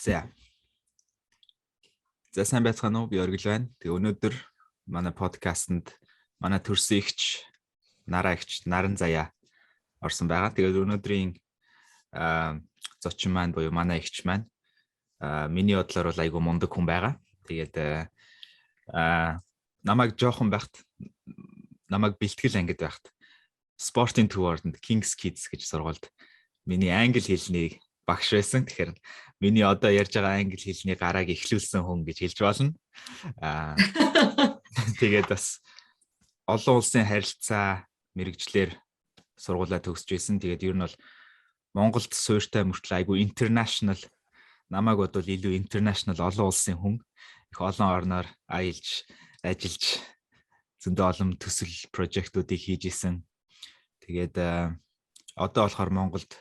За. За сайн байцгаана уу? Би Оргил байна. Тэгээ өнөөдөр манай подкастэнд манай төрсөн эгч, нараа эгч, наран заяа орсон байгаа. Тэгээд өнөөдрийн зочин маань буюу манай эгч маань миний бодлоор бол айгүй мундаг хүн байгаа. Тэгээд намайг жоохон байхад намайг бэлтгэл ангид байхад спортын төвөөрөнд Kings Kids гэж сургуульд миний англи хэлний багш байсан. Тэгэхээр миний одоо ярьж байгаа англи хэлний гарааг эхлүүлсэн хүн гэж хэлж болно. Тэгээд бас олон улсын харилцаа мэрэгчлэр сургуулаа төгсөж байсан. Тэгээд ер нь бол Монголд суурьтай мөртлөө айгүй international, намайг бодвол илүү international олон улсын хүн. Их олон орноор аялж, ажиллаж зөндөө олон төсөл прожектуудыг хийж исэн. Тэгээд одоо болохоор Монголд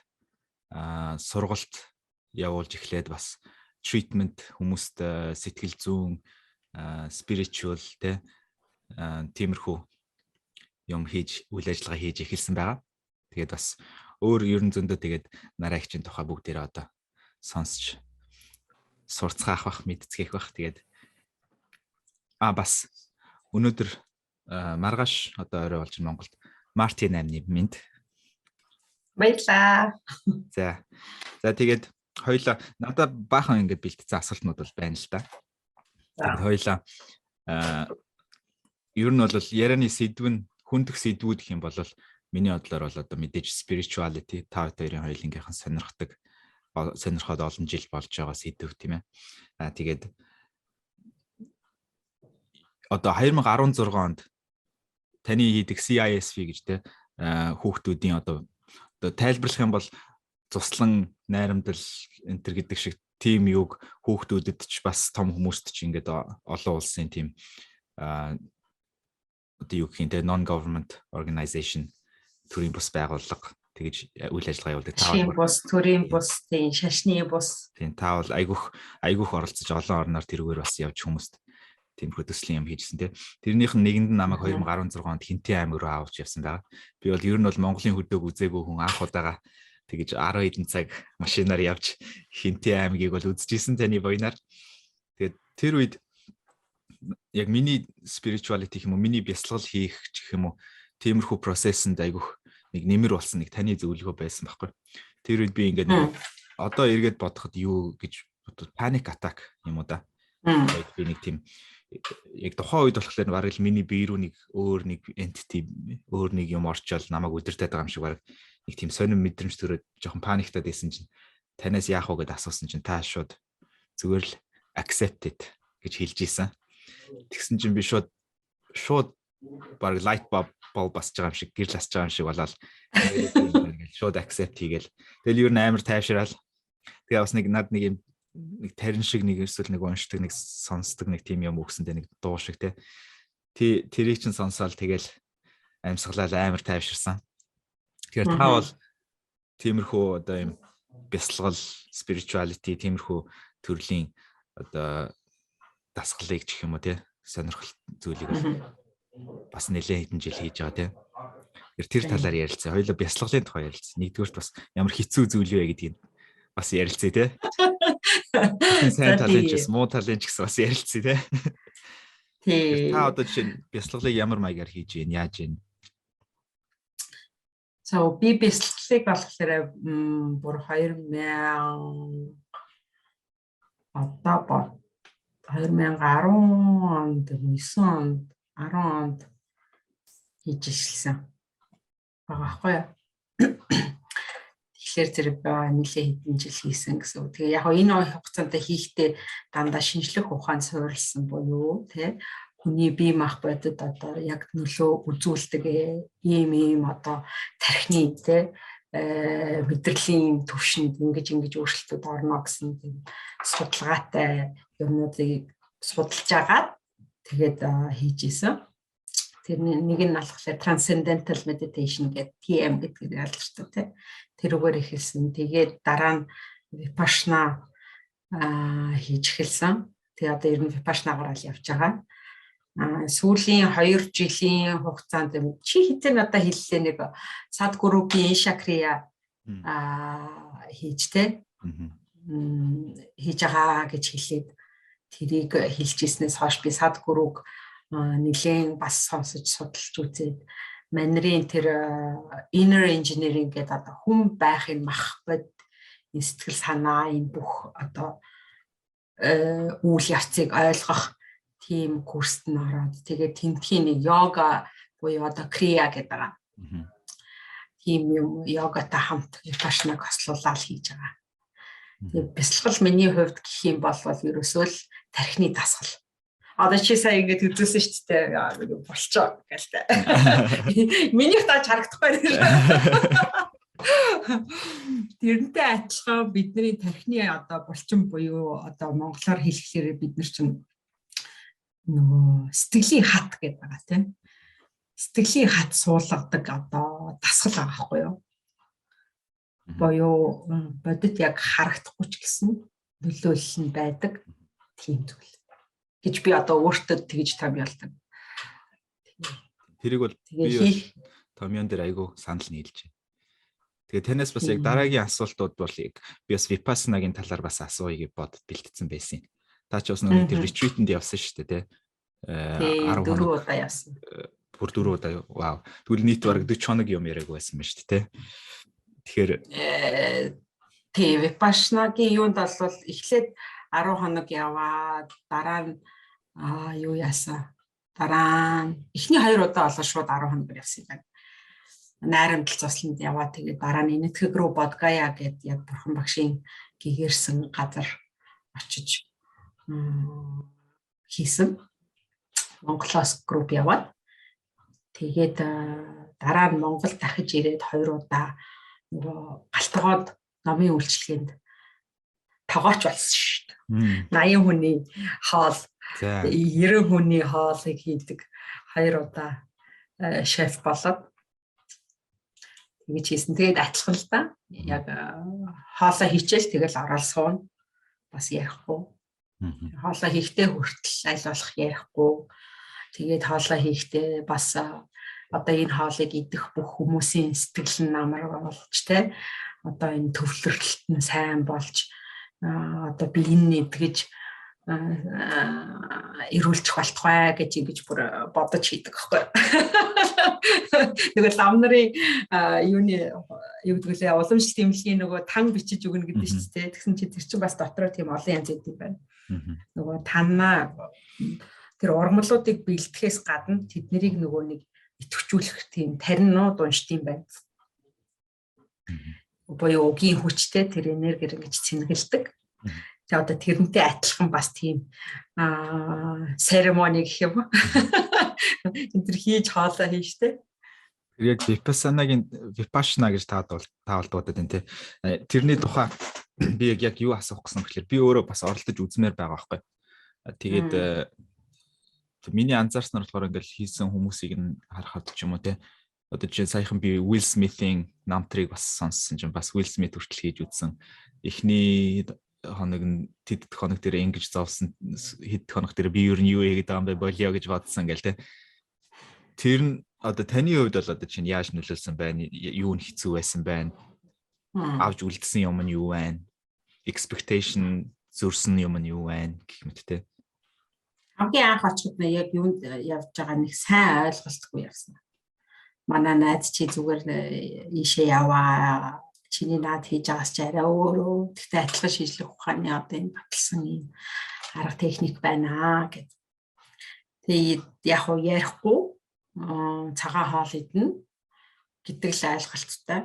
сургалт явуулж эхлээд бас treatment хүмүүст сэтгэл зүйн spiritual тиймэрхүү юм хийж үйл ажиллагаа хийж эхэлсэн байгаа. Тэгээд бас өөр ерөн зөндөө тэгээд нараа эгчийн тухай бүгдээрээ одоо сонсч сурцгаах бах, мэдцгээх бах. Тэгээд бас өнөөдөр маргааш одоо орой болж Монголд Мартин 8-ны мэнд. Баярлаа. За тэгээд хоёлаа надад баахан ингэж бэлтгэсэн асуултнууд бол байна л да. Тэгээд хоёлаа ер нь бол ярианы сэдв нь хүндх сэдвүүд гэх юм бол миний бодлоор бол одоо мэдээж spirituality та хоёрын хоёулынхын сонирхоод олон жил болж байгаа сэдв тийм ээ. Тэгээд одоо 2016 онд таны хийдэг CISV гэж те хүүхдүүдийн одоо тайлбарлах юм бол цуслан найрамдал энтер гэдэг шиг тим юг хүүхдүүдэд ч бас том хүмүүст ч ингээд олон улсын тим одоо юу гэх юм те non government organization төрийн бус байгууллага тэгж үйл ажиллагаа явуулдаг. Шашны бус, төрийн бус, тийм шашны бус. Тийм та бол айгүйх оролцож олон орноор тэрүүгээр бас явж хүмүүст тиймэрхүү төслийн юм хийжсэн те. Тэрнийх нь нэгэнд нь намайг 2016 онд Хинтээ аймаг руу авч явсан байгаа. Би бол ер нь бол Монголын хөдөөг үзээгүй хүн анх удаага тэгж 10 хэдэн цаг машинаар явж Хинтээ аймгийг бол үзчихсэн таны буйнаар. Тэгээд тэр үед яг миний spirituality гэх юм уу, миний бясалгал хийх гэх юм уу, тиймэрхүү процессэнд айгүйх нэг нэмэр болсон нэг таны зөвлөгөө байсан байхгүй. Тэр үед би ингээд одоо эргээд бодоход юу гэж panic attack юм уу да. Би нэг тийм яг тухайн үед болохоор бараг л миний бие рүү нэг өөр нэг entity, өөр нэг юм орчоод намайг өдөртөд байгаа юм шиг бараг нэг тийм сонирм мэдрэмж төрөөд жоохон паниктаад байсан чинь танаас яах вэ гэдээ асуусан чинь та шууд зүгээр л accepted гэж хэлж ийсэн. Тэгсэн чинь би шууд бараг light bulb басж байгаа юм шиг, гэрл асж байгаа юм шиг болоод шууд accept хийгээл. Тэгэл юу н амар тайвшраал. Тэгээ бас нэг над нэг юм нэг тарин шиг нэг эсвэл нэг уншдаг нэг сонсдог нэг тийм юм өгсөндөө нэг дуу шиг те. Тэрийг чинь сонсоол тэгэл амьсгалал амар тайвширсан. Тэгэхээр та бол тиймэрхүү одоо юм бясалгал, spirituality тиймэрхүү төрлийн одоо дасгалыг гэх юм уу те сонирхол зүйлийг бас нэлээд хэдэн жил хийж байгаа те. Тэр талаар ярилцъя. Хоёулаа бясалгалын тухай ярилцъя. Нэгдүгürt бас ямар хэцүү зүйл вэ гэдгийг бас ярилцъя те. Сайн талын ч муу талын ч гэсэн бас ярилцъя те. Тийм. Та одоо жишээ бясалгалыг ямар маягаар хийж гин, яаж гин? Би бясалгалыг болохоор бүр 2010 онд, 9 онд, 10 онд хийж ирсэн. Багахгүй юу? Тэгэхээр зэрэг нэлээд хэдэн жил хийсэн гэсэн. Тэгээ яг энэ хугацаанд хийхдээ дандаа шинжлэх ухаан суурилсан буюу тий хүний бие мах бодит одоо яг нөлөө үзүүлдэг ийм одоо тархины тий мэдрэлийн төвшөнд ингэж өөрчлөлтүүд орно гэсэн тийм судалгаатай юмнуудыг судалж агаад тэгээд хийж исэн. Тэр нэг нь болохоор transcendental meditation гэдэг TM гэдэг ялгартай тий. Тэрүүгээр эхэлсэн. Тэгээд дараа нь vipassana хийж эхэлсэн. Тэгээд одоо ер нь vipassana-гаар л явж байгаа. Сүүлийн 2 жилийн хугацаанд чи хэзээ надад хэллээ нэг Садгуруугийн Шакрия хийжтэй. хийж байгаа гэж хэлээд тэрийг хэлж ирснээс хойш би Садгурууг нэлээд бас сонсож судалж үзээд манерийн тэр inner engineering гэдэг одоо хүн байхын мах бод сэтгэл санаа энэ бүх одоо үйл явцыг ойлгох тийм курст нь ороод тэгээд тентхийн нэг йога буюу одоо крия гэдэг байгаа. Тийм юм йогатай хамт випашнаг хослуулаад хийж байгаа. Тэгээд бясалгал миний хувьд гэх юм бол ерөөсөө л тархины дасгал. Одоо чи сая ингэж үзүүлсэн шүү дээ. Болчоо гэлтэй. Минийх тааж харагдахгүй нэр. Тэрнтэй адилхан бидний тархины одоо булчин буюу одоо монголоор хэлэхээр бид нар чинь нөгөө сэтгэлийн хат гэдэг байгаа тийм. Сэтгэлийн хат суулгадаг одоо дасгал байгаа байхгүй юу? Буюу бодит яг харагдахгүй ч гэсэн нөлөөлөл нь байдаг тийм зүйл гэж би одоо өөртөө тэгж томьёолдог. Тэрийг бол би томьёон дээр айгүй санал нийлж байна. Тэгээ танаас бас яг дараагийн асуултууд бол яг би бас випаснагийн талаар бас асууя гэж бодод бэлтгэсэн байсан. Та ч бас нэг тэр ретритэнд явсан шүү дээ, тий? 14 удаа явсан. Бүр 4 удаа. Вау. Тэгвэл нийт бараг 40 хоног юм яриаг байсан ба шүү дээ, тий? Тэгэхээр тий випашнагийн юунд бол эхлээд 10 хоног яваад дараа нь юу яасан. Дараа нь эхний 2 удаа болоо шууд 10 хоног явсан юм байна. Найрамдал цусланд яваад тэгээд дараа нь Энэтхэг рүү Бодгая гэд яг бурхан багшийн гэгэрсэн газар очиж хийсэн. Монголоос групп яваад тэгээд дараа нь Монгол дахиж ирээд 2 удаа нөгөө галтгоод номын үйлчлэгэнд тогооч болсон шүү дээ. 80 хүний хоол, 90 хүний хоолыг хийдэг 2 удаа шеф болоод тэгэж хийсэн. Тэгээд адилхан л да. Яг хоолоо хийчихэл тэгэл ороод суuna. Бас ярихгүй. Хоолоо хийхдээ хүртэл аль болох ярихгүй. Тэгээд хоолоо хийхдээ бас одоо энэ хоолыг идэх бүх хүмүүсийн сэтгэл нь намар болж те. Одоо энэ төвлөрөлт нь сайн болж одоо би энэ нэгж эрүүлчих болтугай гэж ингэж бүр бодож хийдэг байхгүй. Тэгэл ам нарын юуны юу гэдэг лээ уламжлалт эмнэлгийн нөгөө тан бичиж өгнө гэдэг шүү дээ. Тэгсэн чи тэр чинь бас дотроо тийм олон янз байдаг байна. Нөгөө танаа тэр ургамлуудыг бэлтгэхээс гадна тэднийг нөгөө нэг итгчүүлэх тийм таринууд уншд юм байна. Буюу угийн хүчтэй тэр энергиэр ингэж цэнгэлдэг. За одоо тэрнтэй адилхан бас тийм церемони гэх юм. Тэр хийж хоолоо хийжтэй. Яг випашна гэж таавал дуудаад байна те. Тэрний тухай би яг юу асуух гэсэн гэхээр би өөрөө бас оролдож үзмээр байгаа байхгүй. Тэгээд миний анзаарснаар болохоор ингээл хийсэн хүмүүсийг нь харахад ч юм уу те. Одоо жишээ саяхан би Will Smith-ийн намтрыг бас сонссон чинь бас Will Smith хүртэл хийж үзсэн. Эхний хоног нь тэд хоног дээр ингэж зовсон хэд хоног дээр би юу хийгээд байгаа юм бэ болио гэж бодсон ингээл те. Тэр нь одоо таны хувьд бол одоо чинь яаж нөлөөлсөн байна? Юу нь хэцүү байсан байна? Авж үлдсэн юм нь юу байна? Expectation зөрсөн юм нь юу байна гэх мэт те. Хамгийн анх очиход яг юунд явж байгаа нэг сайн ойлголтгүй явсан. Манай найз чи зүгээр ийшээ яваа. Чиний наад хийж байгаас ч арай өөрөө. Тэгтээ адилхан шийдлэх ухааны одоо энэ баталсан юм арга техник байна гэд. Тэгээд яг уу ярихгүй цагаан хоол идэнэ гэдэг л ойлголттой.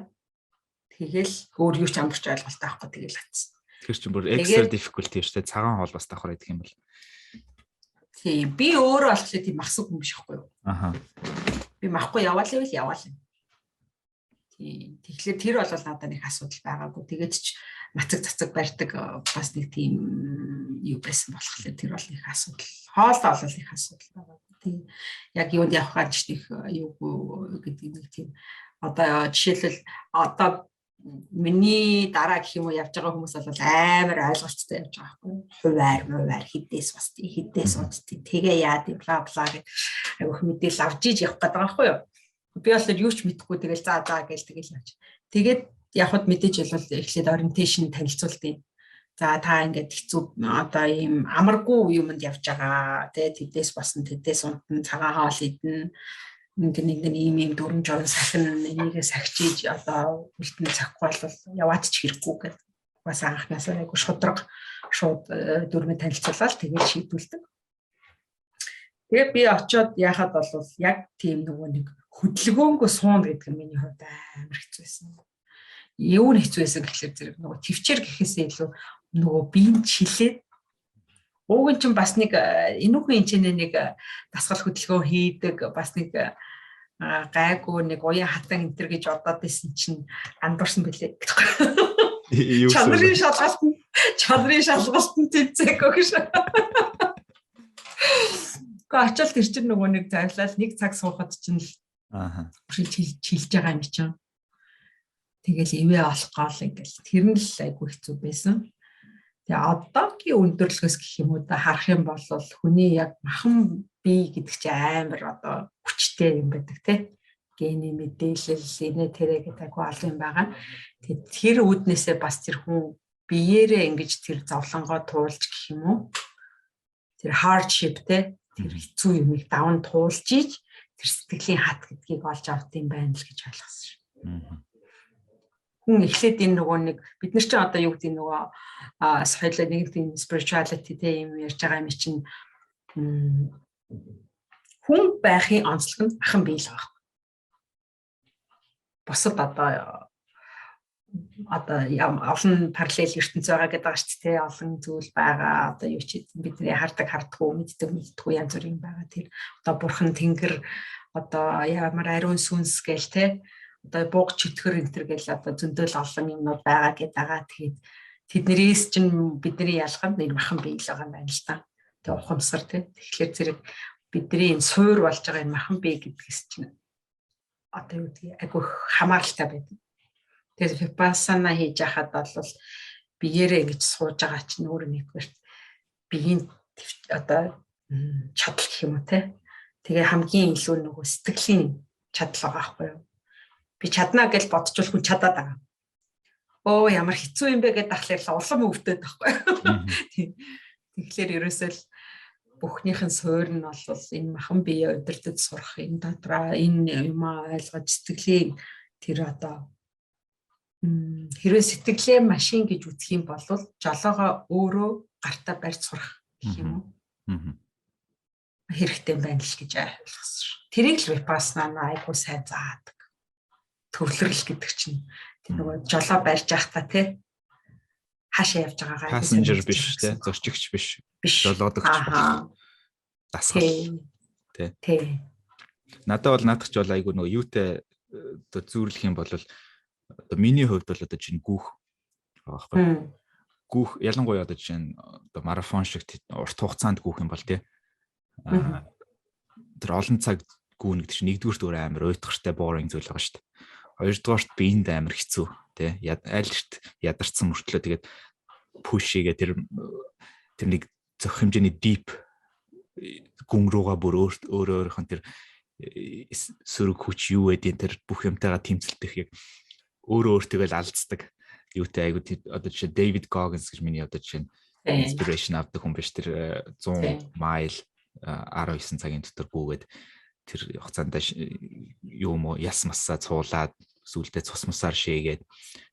Тэгэл өөр юу ч амарч ойлголттой байхгүй тэгэл атсан. Тэр чинь бүр extra difficult юм шүү дээ. Цагаан хоол бас давхар идэх юм бол. Тийм би өөрөө болохоор тийм махсаг хүн биш байхгүй юу? Аха. Би махгүй яваал юм. Тэгэхээр тэр бол надад нэг асуудал байгаагүй. Тэгээд ч цацаг барьдаг бас нэг тийм юу байсан болохоор тэр бол их асуудал. Хоолтой бол их асуудал байгаагүй. Тийм яг юунд явах гэж их юугүй гэдэг нэг тийм одоо жишээлбэл одоо миний дараа гэх юм уу явж байгаа хүмүүс бол амар ойлголцтой явж байгаа байхгүй. Хуваар хідээс бас хідээс удтыг тэгээ яа гэв бла бла гэх айгүйх мэдээлэл авч иж явах гэдэг байгаа байхгүй юу. Би бол юу ч мэдэхгүй тэгэл заа гээл тэгэл явж. Тэгээд явхад мэдээж бол эхлээд orientation танилцуулт юм. За та ингээд хэцүү одоо ийм амаргүй юмд явж байгаа тэдээс басан тэдээс унтан цагаан хоол идэн нэг ийм дүрм журм сахин энийгээ сахижиж одоо үлдэн цахгүй бол яваад ч хэрэггүй гэдэг бас анхнаасаа айгу шудраг шууд дүрмээ танилцуулаад тэгээд шийдүүлдэг. Тэгээд би очиод яхад бол яг тийм нөгөө нэг хөдөлгөөнгөө суун гэдэг нь миний хувьд амар хэцүү байсан. Юу нь хэцүү байсан гэхэлэр зэрэг нөгөө төвчээр гэхээсээ илүү нөгөө биеийн чилээд уугийн чинь бас нэг энүүхэн хэмжээний нэг дасгал хөдөлгөөн хийдэг бас нэг гайгүй нэг уян хатан энтер гэж бодоод исэн чинь андуурсан билээ гэхгүй. Чанарын шалгалтанд тэмцээгүй гэж. Очоод тэр чинь нөгөө нэг завлал нэг цаг суухад чинь чилж байгаа юм чинь. Тэгэл ивэ олох гол ингээл тэр нь л айгүй хэцүү байсан. Тэгээ одоогийн өндөрлөгөөс гэх юм уу да харах юм бол хүний яг махан бие гэдэг чинь амар одоо хүчтэй юм байдаг тий. Гений мэдээлэл инэ тэрэ гэдэг айгүй олон юм байгаа. Тэгээ тэр үүднээсээ бас тэр хүн биеэрээ ингэж тэр зовлонгоо туулж гэх юм уу. Тэр hardship тий тэр хэцүү юмыг даван туулж ийж тэр сэтгэлийн хат гэдгийг олж авт юм байна л гэж ойлгосон шүү. Хүн эхлээд энэ нөгөө нэг бид нар чинь одоо юу гэдэг нөгөө соёлоо нэг тийм spirituality тийм юм ярьж байгаа юм чинь хүн байхын онцлог нь ахын бие л байна. Босод одоо олон параллел ертөнц байгаа гэдэг байгаа шүү дээ. Олон зүйл байгаа. Одоо юу ч бидний хардггүй мэддэггүй янз бүрийн байгаа. Тэр одоо бурхан тэнгэр одоо ямар ариун сүнс гээл те одоо бууг чөтгөр энтер гэл одоо зөндөөл олон юмнууд байгаа гэдэг байгаа. Тэгээд тэднэрээс чинь бидний ялганд нэг махан бие л байгаа юм байна л та. Тэг ухамсар тий. Тэгэхээр зэрэг бидний энэ суур болж байгаа энэ махан бие гэдгээс чинь одоо юу гэдэг айгүй хамааралтай байдаг. Тэгээд випассана хийж яхад бол биеэрээ ингэж сууж байгаа чинь өөр нэгдүгээр биеийн одоо чадал гэх юм уу тий. Тэгээ хамгийн илүү нөгөө сэтгэлийн чадал байгаа байхгүй юу? Би чаднаа гэж бодчихвол хүн чадаад байгаа. Оо ямар хэцүү юм бэ гэдээ дахлаар улам өвдөд байхгүй юу? Тэгэхээр ерөөсөө л бүхнийхэн суурь нь бол энэ махан бие удирдах сурах энэ дотроо энэ юм ойлгож сэтгэлийн тэр одоо хэрвээ сэтгэлээ машин гэж үзэх юм бол жолоогоо өөрөө гартаа барьж сурах гэх юм уу? Хэрэгтэй байна л гэж ойлгосон шүү. Тэрийг л випассана айгуу сайн заадаг. Төвлөрөл гэдэг чинь тэр нөгөө жолоо барьж явах та тий хаашаа явж байгаагаа пассенжер биш тий зорчигч биш жолоодогч болох дасгал тий надад бол айгуу нөгөө юутай одоо зүүрлэх юм бол одоо миний хувьд бол одоо чинь гүүх байгаа байхгүй гүүх ялангуяа одоо чинь одоо марафон шиг урт хугацаанд гүүх юм бол тий тэр олон цаг гүүн гэдэг чинь нэгдүгürt өөр амар уйтгартай boring зүйл байгаа шүү дээ. Хоёрдугаарт биеинд амар хэцүү тий айлшт ядарсан мөртлөө тэгээд пушигээ тэр нэг зөх хэмжээний deep гүн руугаа бүр өөрөөрийнх нь тэр сөрөг хүч юу гэдэг тэр бүх юмтайгаа тэмцэлдэх яг өөртөөгөө алдцдаг юутай айгуу одоо жишээ David Goggins гэж миний одоо жишээ inspiration авдаг хүн биш тэр 100 mile 19 цагийн дотор гүгээд тэр хугацаанд юм уу яс массаа цуулаад сүулдэ цус мусаар шээгээд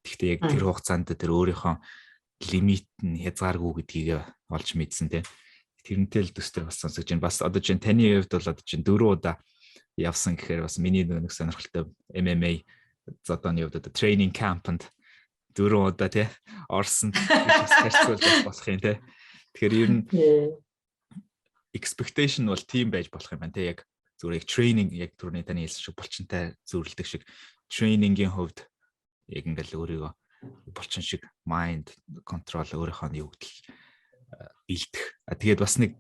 тэгтээ яг тэр хугацаанд тэр өөрийнхөө лимит нь хязгааргүй гэдгийг олж мэдсэн те тэрнтэй л төстэй бас сонсож байна бас одоо чинь таны хувьд бол одоо чинь 4 удаа явсан гэхээр бас миний нэг сонирхолтой MMA зодооны хувьд одоо тренинг кампанд 4 удаа те орсон харьцуулж болох юм те тэгэхээр ер нь expectation бол тийм байж болох юм байна те яг зүгээр тренинг яг түрүүний таны хэлсэн шиг булчинтай зөвлөдөг шиг тренингийн хувьд яг ингээл өөрийгөө булчин шиг mind control өөрийнхөө юу гэдэл бэлдэх. Тэгээд бас нэг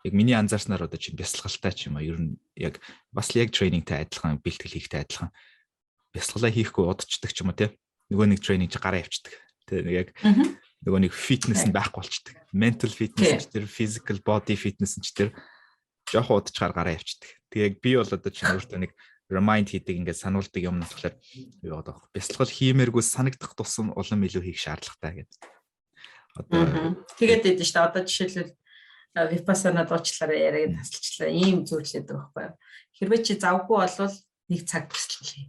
яг миний анзаарснаар одоо чинь бясалгалтай ч юм аа ер нь яг бас л яг тренингтэй адилхан бэлтгэл хийхтэй адилхан бясалгалаа хийхгүй удаждаг ч юм уу те нөгөө нэг тренинг чи гараа явчихдаг. Тэ яг нөгөө нэг фитнес нь байхгүй болчдөг. Mental fitness ч тэр physical body fitness ч тэр жоох удажгаар гараа явчихдаг. Тэгээд би бол одоо чинь өөртөө нэг remind хийдэг ингээд сануулдаг юм болохоор юу одоо бясалгал хиймээргүй санагдах тусам улам илүү хийх шаардлагатай гэдэг. Одоо тэгээд идэв шүү дээ. Одоо жишээлбэл випассана дуучлаараа яриаг тасалчлаа. Ийм зүйлээд байгаа байхгүй. Хэрвээ чи завгүй болвол 1 цаг бэлтгэлээ.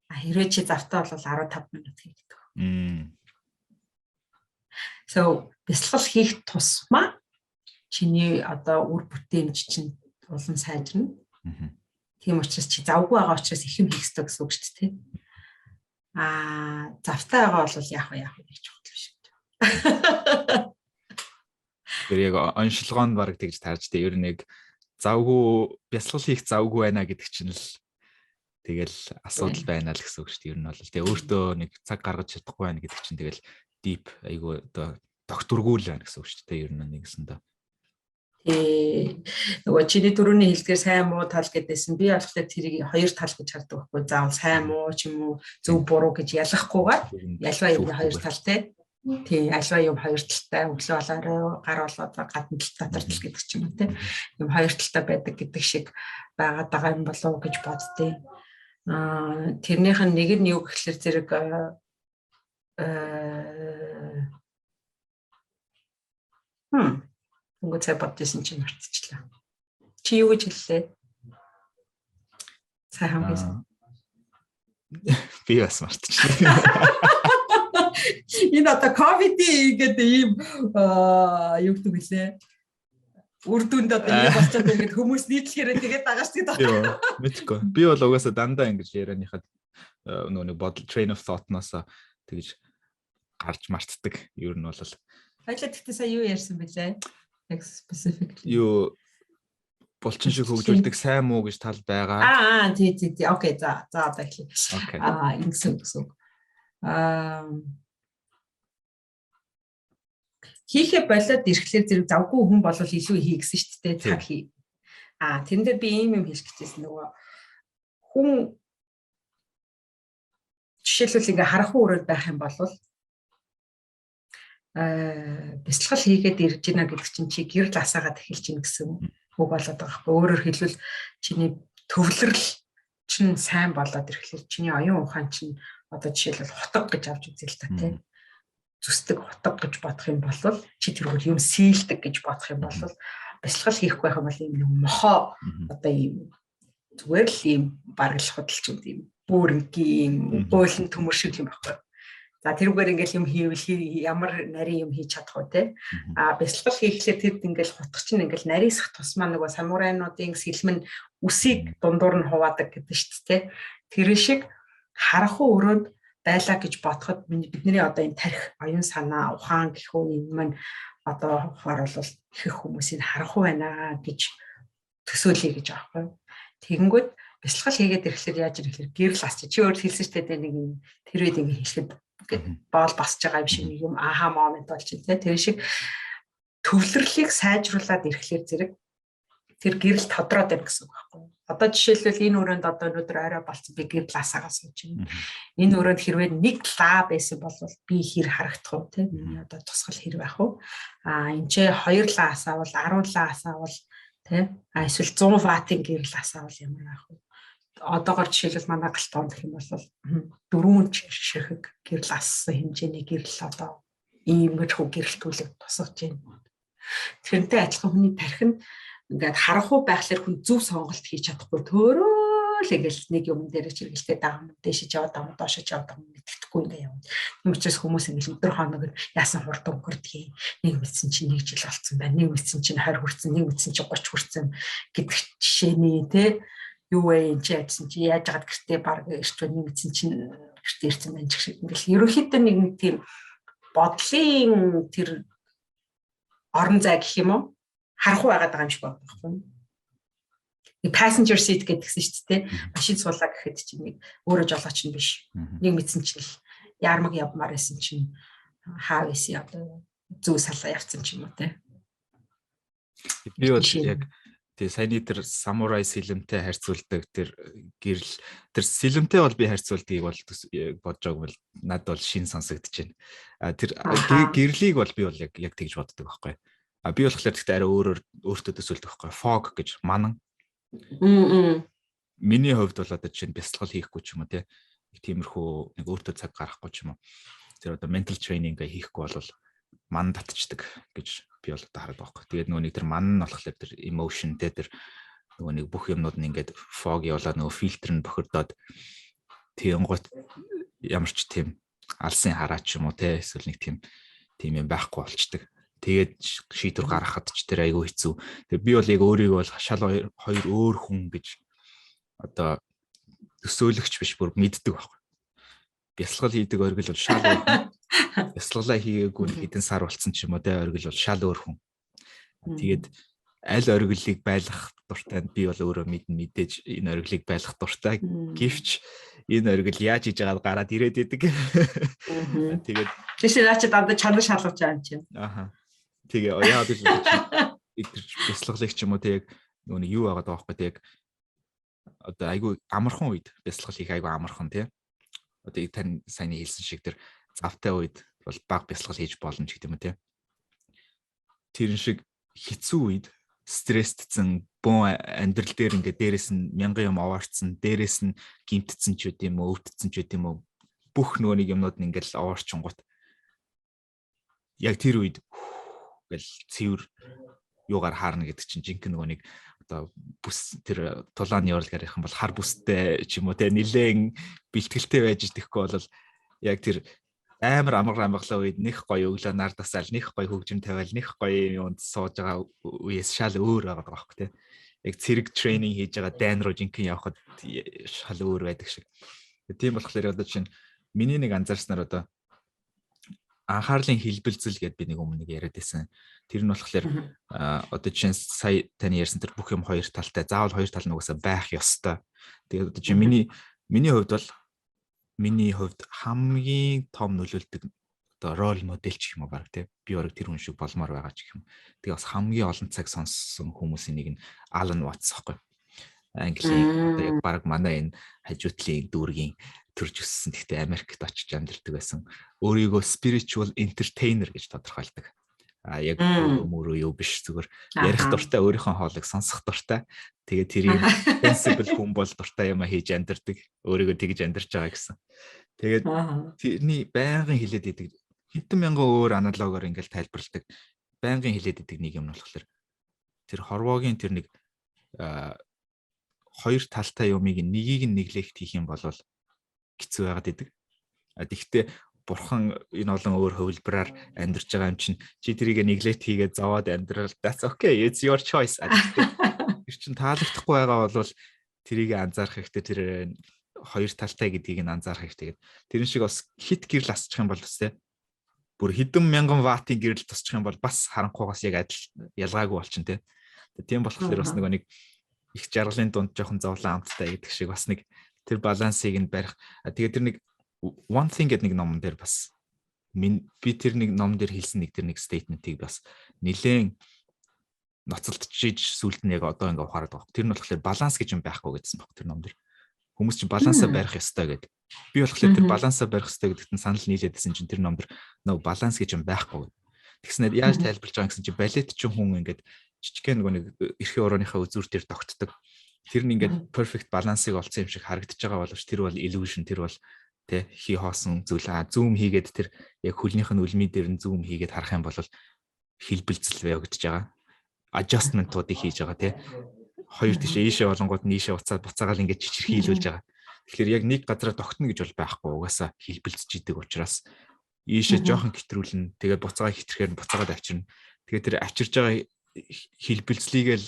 Хэрвээ чи завтай бол 15 минут хийдэг. So бясалгал хийх тусмаа чиний одоо үр бүтээмж чинь улам сайжирна. Тийм учраас чи завгүй байгаа учраас их юм хийх ёстой гэсэн үг шүү дээ. Завтай байгаа бол яах вэ гэж бодлоо шүү дээ. Тэр яг оншилгоонд баг тэгж таарч дээ. Ер нь яг завгүй бясалгал хийх завгүй байна гэдэг чинь л тэгэл асуудал байна л гэсэн үг шүү дээ. Ер нь бол тэгээ өөртөө нэг цаг гаргаж чадахгүй байна гэдэг чинь тэгэл deep айгу одоо докторгүй л байна гэсэн үг шүү дээ. Ер нь нэгсэндээ. Нөгөө чиний түрүүний хэлдгээр сайн муу тал гэдээсэн. Би болохоор тэрийг хоёр тал гэж хардаг байхгүй. Заавал сайн муу ч юм уу зөв буруу гэж ялгахгүйгээр альва юм хоёр талтай. Тийм альва юм хоёр талтай өглөө болоорой гар болоод гадна тал дотор тал гэдэг ч юм уу тийм юм хоёр талтай байдаг гэдэг шиг байгаад байгаа юм болов уу гэж боддیں۔ Тэрнийх нь нэг нь юу гэхэлэр зэрэг Үгүй цай бодсон чинь мартчихлаа. Чи юу гэж хэллээ? Сайн хамгаалсан. Би бас мартчихлаа. Энэ одоо ковид гэдэг ийм юу гэдэг вүлээ? Үр дүнд одоо ийм болчиход ингээд хүмүүс нийтлэхээр тэгээд дагаж тэгээд байна. Мэдгүй. Би бол угаасаа дандаа ингэж ярианыхад нөгөө бодол train of thought-наас тэгж гарч мартдаг. Ер нь бол Баялаа гэхдээ сая юу ярьсан бэлээ? Яг specifically. Юу булчин шиг хөгжүүлдэг сайн муу гэж тал байгаа. Тий. Окей. За одоо эхлэе. Ингэсэн. Хийхэ болоод ирэхлээр зэрэг завгүй хүн бол илүү хий гэсэн шүү дээ. Цаг хий. Тэрэн дээр би ийм юм хэлж гэжсэн нөгөө хүн жишээлбэл ингээ харахгүй өрөөнд байх юм бол бясалгал хийгээд ирж байна гэдэг чинь чи гэрэл асаагаад эхэлж ийн гэсэн үг болоод байгаа байхгүй. Өөрөөр хэлбэл чиний төвлөрөл чинь сайн болоод ирэхлээр чиний оюун ухаан чинь одоо жишээлбэл хутга гэж авч үзье л та тийм. Зүсдэг хутга гэж бодох юм бол чи тэрхүү юм сийлдэг гэж бодох юм бол бясалгал хийхгүй байх юм бол ийм мохоо одоо ийм зүгээр л ийм баргалах хөдөлч юм бүрэнгийн бойлон төмөр шиг юм байхгүй. За тэрүүгээр ингээл юм хийвэл ямар нарийн юм хийж чадах вэ те. Бясалгал хийхлээр тэр ингээл хутгач нь ингээл нарийсах тусмаа нөгөө самурайнуудын сэлмэн үсийг дундуур нь хуваадаг гэдэг шүү дээ. Тэр шиг харахгүй өрөөнд байлаа гэж бодоход бидний одоо энэ тарих оюун санаа ухаан гэх үү юм маань одоо хоор бол их хүмүүсийн харахгүй байна гэж төсөөлье гэж аахгүй. Тэгэнгүүт бясалгал хийгээд ирэхлээр яаж ирэхлээр гэрэл асч чи өөр хэлсэн ч гэдэг нэг юм тэр үед ингэ хэлэхэд боол басж байгаа юм шиг нэг юм момент болж байна те. Тэр шиг төвлөрлийг сайжруулад ирэхлээр зэрэг тэр гэрэл тодроод байна гэсэн үг байхгүй. Одоо жишээлбэл энэ өрөөнд одоо өнөөдөр орой болцсон би гэрэл асаагаа сууж байна. Энэ өрөөнд хэрвээ нэг лаа байсан бол би хэр харагдах вэ те. Миний одоо тусгал хэр байх вэ? Энд ч 2 лаа асаавал 10 лаа асаавал те. Эсвэл 100 ваттын гэрэл асаавал ямар байх вэ? Одоогоор жишээлбэл манай галтгоонд гэх юм бол 4 ширхэг гэрэл ассан хэмжээний гэрэл одоо иймэрхүү гэрэлтүүлэг тусгаж байна. Тэрнтэй адилхан хүний тарих нь ингээд харахгүй байхлаар хүн зөв сонголт хийж чадахгүй төөрөөл ингээл нэг юм дээр чиргэлтэй даам дэшиж яваад даам доошиж яваад даам мэддэхгүй ингээ явна. Тийм учраас хүмүүс ингээл өдөр хоног яасан хурдан өнгөрдөг. Нэг мэдсэн чинь 1 жил болцсон байна. Нэг мэдсэн чинь 20 хүрсэн, нэг мэдсэн чинь 30 хүрсэн гэдэг жишээний те юу вэ энэ гэсэн чи яаж яагаад гэртээ баг ирчвэ нэг мэдсэн чинь гэртээ ирсэн байна гэх шиг ингээл ерөнхийдөө нэг тийм бодлын тэр орон зай гэх юм уу харахгүй байгаа юм шиг байна. Нэг passenger seat гэдгсэн шүү дээ. Машин суулаа гэхэд чинь нэг өөрөө жолооч нь биш. Нэг мэдсэн чинь л ярмаг явмаар байсан чинь хаа байсан одоо зүү салаа явцсан ч юм уу те. Би бол яг тэгээ саяны тэр самурай сэлэмтэй харьцуулдаг тэр гэрэл тэр сэлэмтэй бол би харьцуулдгийг бол бодож байгааг бол надад бол шин сонсогдож байна. Тэр гэрлийг бол би бол яг тэгж боддог байхгүй. Би болохоор гэхдээ арай өөртөө төсөөлдөг байхгүй. Fog гэж манан. Миний хувьд бол одоо чинь бясалгал хийхгүй ч юм уу те. Тиймэрхүү нэг өөртөө цаг гаргахгүй ч юм уу. Тэр одоо mental training хийхгүй бол ман татчихдаг гэж би бол одоо хараад байгаа. Тэгээд нөгөө нэг тэр ман нь болохоор тэр emotion тэр нөгөө нэг бүх юмнууд нь ингээд fog явуулаад нөгөө фильтр нь бохирдоод тийм гот ямар ч тийм алсын хараач юм уу те эсвэл нэг тийм юм байхгүй болчдөг. Тэгээд шийдвэр гаргахад ч тэр айгүй хэцүү. Тэгээд би бол яг өөрийгөө бол шал хоёр өөр хүн гэж одоо төсөөлөгч биш бүр мэддэг байхгүй. Бясалгал хийдэг оргил бол шал өөр хүн. Бясалгалаа хийгээгүй хэдэн сар болцсон ч юм уу те оргил бол шал өөр хүн. Тэгээд аль оргилыг байлгах дуртай би бол өөрөө мэдээж энэ оргилыг байлгах дуртай. Гэвч энэ оргил яаж хийж байгааг гараад ирээд идэг. Тэгээд тийш наа чи дандаа чанар шалгаж байгаа юм чинь. Аха. Тэгээ яагаад л идэрч бясалгалыг ч юм уу тэг нөгөө нэг юу байгаа даахгүй тэг одоо айгүй амархан үед бясалгал хийх айгүй амархан тий. Одоо тань сайн хэлсэн шиг тэр завтай үед бол баг бясалгал хийж болно ч гэдэг юм тий. Тэр шиг хэцүү үед стресстсэн бон амьдрал дээр ингээд дээрэс нь мянган юм овоорцсон дээрэс нь гимтцэн ч үт юм уу өвдцэн ч үт юм уу бүх нөгөө нэг юмнууд нь ингээд овоорчингууд яг тэр үед гэл цэвэр юугаар хаарна гэдэг чинь жинхэнэ нөгөө нэг одоо бүс тэр тулааны уралгаар ярих юм бол хар бүстэй ч юм уу те нилээн бэлтгэлтэй байж идэхгүй бол яг тэр амар амгалаа үед нэх гоё өглөө нар тасаал нэх гоё хөгжим тавиал нэх гоё юунд сууж байгаа үеэс шал өөр байгаа байхгүй те яг цэрэг тренинг хийж байгаа дайн руу жинхэнэ явхад шал өөр байдаг шиг. Тийм болохоор одоо чинь миний нэг анзаарснаар одоо анхаарлын хэлбэлзэл гэдээ би нэг өмнө нэг яриад байсан. Тэр нь болохоор одоо чинь сая таны ярьсан тэр бүх юм хоёр талтай. Заавал хоёр тал нь угаасаа байх ёстой. Тэгээд одоо чинь миний хувьд хамгийн том нөлөөлдөг одоо рол модель ч юм уу баг тий. Би өөрөө тэр хүн шиг болмоор байгаа ч гэх юм. Тэгээ бас хамгийн олон цаг сонссон хүмүүсийн нэг нь Alan Watts байхгүй. Английн одоо яг баг манай энэ хажуутлын дүүргийн төрж өссөн. Гэхдээ Америкт очиж амьдардаг байсан. Өөрийгөө spiritual entertainer гэж тодорхойлдог. Яг өөрөө юу биш зүгээр ярих дуртай өөрийнхөө хоолыг сонсох дуртай. Тэгээд тэрийг sensible хүн бол дуртай юм хийж амьдардаг. Өөрийгөө тэгж амьдарч байгаа гэсэн. Тэгээд тэрний байнгын хилээд идэг хэдэн мянган өөр аналогоор ингээл тайлбарладаг. Байнгын хилээд идэг нэг юм нь болохоор тэр хорвоогийн тэр нэг хоёр талтай юмыг нэгийг нь нэглэхт хийх юм бол хэцүү байгаад идэг. Тэгэхдээ бурхан энэ олон өөр хөвлбраар амьдарч байгаа юм чинь чи тэрийг нэглэт хийгээд зовоод амьдрал that's okay it's your choice. Тэр чин таалагдахгүй байгаа бол тэрийг анзаарах хэрэгтэй тэр хоёр талтай гэдгийг нь анзаарах хэрэгтэй. Тэр шиг бас хит гэрэл асчих юм бол тест бүр хэдэн мянган ваттын гэрэл тусчих юм бол бас харанхуйгаас яг адил ялгаагүй болчин те. Тийм болохоор бас нэг их жаргалын дунд жоохон зовлон амттай гэдэг шиг бас нэг тэр балансыг нь барих. Тэгээд тэр нэг one thing гэдэг нэг ном дээр бас би тэр нэг ном дээр хэлсэн нэг тэр нэг statement-ийг бас нэлээд ноцолдчихж сүлд нь яг одоо ингээ ухаарад байгаа. Тэр нь болохоор баланс гэж юм байхгүй гэдсэн баг тэр ном дээр. Хүмүүс чинь балансаа барих ёстой гэдэг. Би болохоор тэр балансаа барих ёстой гэдэгт нь санал нийлээдсэн чинь тэр ном дээр нөгөө баланс гэж юм байхгүй. Тэгснээр яаж тайлбарлаж байгаа гэсэн чинь балет чинь хүн ингээд жижигхэн нэг эрхийн урууныхаа үзүүр дээр тогтдог. Тэр нь ингээд perfect балансыг олцсон юм шиг харагдаж байгаа боловч тэр бол illusion тэр бол тэ хий хоосон зүйл зүүм хийгээд тэр яг хөлнийх нь үлмийн дээр нь зүүм хийгээд харах юм бол хэлбэлцэл явагдаж байгаа. Adjustment-уудыг хийж байгаа тэ. Хоёр тишээ ийшээ болонгууд нийшээ буцаагаал ингээд чичирхийлүүлж байгаа. Тэгэхээр яг нэг газараа тогтно гэж бол байхгүй угаасаа хэлбэлцэж идэг учраас ийшээ жоохон хэтрүүлнэ. Тэгээд буцаага хитрхээр буцаагаад авчирна. Тэгээд тэр авчирж байгаа хэлбэлцлийг л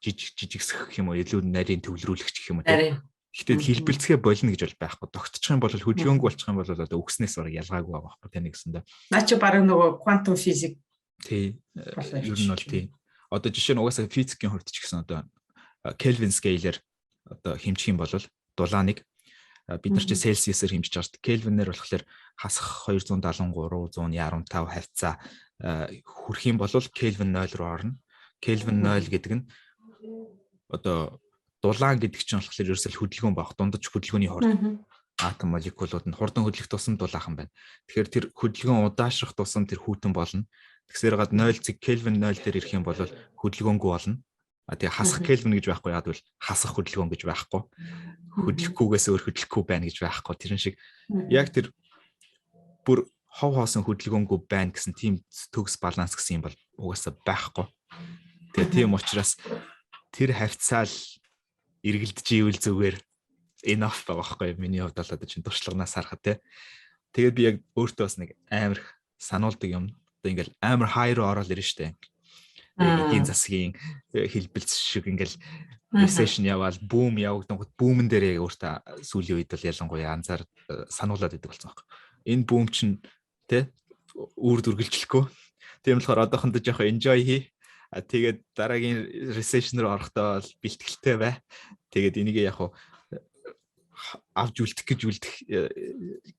жижигсэх юм уу илүү нарийн төвлөрүүлэх гэх юм уу тэ. Гэхдээ хэлбэлцгээ болно гэж бол байхгүй. Тогтчих юм бол хөдөлгөөнгүй болчих юм бол одоо өгснээс бараг ялгаагүй байгаа байхгүй тань гэсэндээ. Наа чи бараг нөгөө quantum physics тий. Ер нь бол тий. Одоо жишээ нь угаасаа физикийн хувьд ч гэсэн одоо Kelvin scale-ээр одоо хэмжих юм бол дулааныг бид нар чи Celsius-ээр хэмжиж байгаа шүү дээ. Kelvin-ээр болохоор хасах 273 195 хавцаа хүрэх юм бол Kelvin 0 руу орно. Kelvin 0 гэдэг нь одоо дулаан гэдэг чинь болохоор ерөөсөл хөдөлгөөн баг. Дундаж хөдөлгөөний хорд атом молекулууд нь хурдан хөдлөх тусам дулаахан байна. Тэгэхээр тэр хөдөлгөөн удаашрах тусам тэр хүйтэн болно. Тэгсээр гад 0 зэг Kelvin 0 дээр ирэх юм бол хөдөлгөөнгүй болно. Тэгээ хасах Kelvin гэж байхгүй яад бол хасах хөдөлгөөн гэж байхгүй. Хөдлөхгүйгээс өөр хөдлөхгүй байна гэж байхгүй. Тэрэн шиг яг тэр бүр хов хоосон хөдөлгөөнгүй байна гэсэн тийм төгс баланс гэсэн юм бол угаасаа байхгүй. Тэгээ тийм учраас тэр хавцаал эргэлдэж ивэл зүгээр enough байгаа байхгүй миний хувьд бол одоо чинь туршлаганаас харахад тий. Тэгээд би яг өөртөө бас нэг амар сануулдаг юм. Одоо ингээл амар high руу ороод ирнэ штэ. Эдийн засгийн хэлбэлц шиг ингээл recession яваал boom явагдангууд boom-ын дээр яг өөртөө сүүлийн үед бол ялангуяа анзаар сануулад идэг болсон байхгүй. Энэ boom чинь тий үүр дүргэлжлэхгүй. Тийм болохоор одоохондоо жоох enjoy хий. Тэгээд дараагийн recession руу орохдоо бол бэлтгэлтэй бай. Тэгээд энийг яг авж үлдэх гэж үлдэх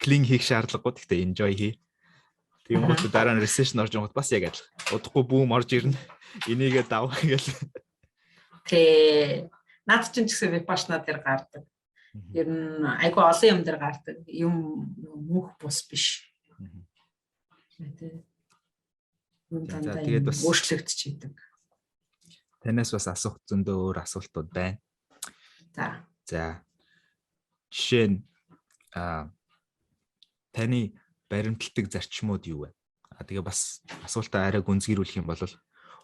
клин хийх шаардлагагүй. Гэхдээ enjoy хий. Тийм үү дараа нь recession орж байгаа бас яг адилхан. Удахгүй boom орж ирнэ. Энийгээ давах ингээл. Тэ наад чинь ч гэсэн вебашна дээр гардаг. Ер нь айгүй олон юм дээр гардаг. Юм мөнх бус биш. Тэгээд бас өөрчлөгдөж идэг. Танаас бас асуух зөндөө өөр асуултууд байна. За. Жишээ нь таны баримтлагдаг зарчмууд юу вэ? Тэгээ бас асуултаа арай гүнзгийрүүлэх юм бол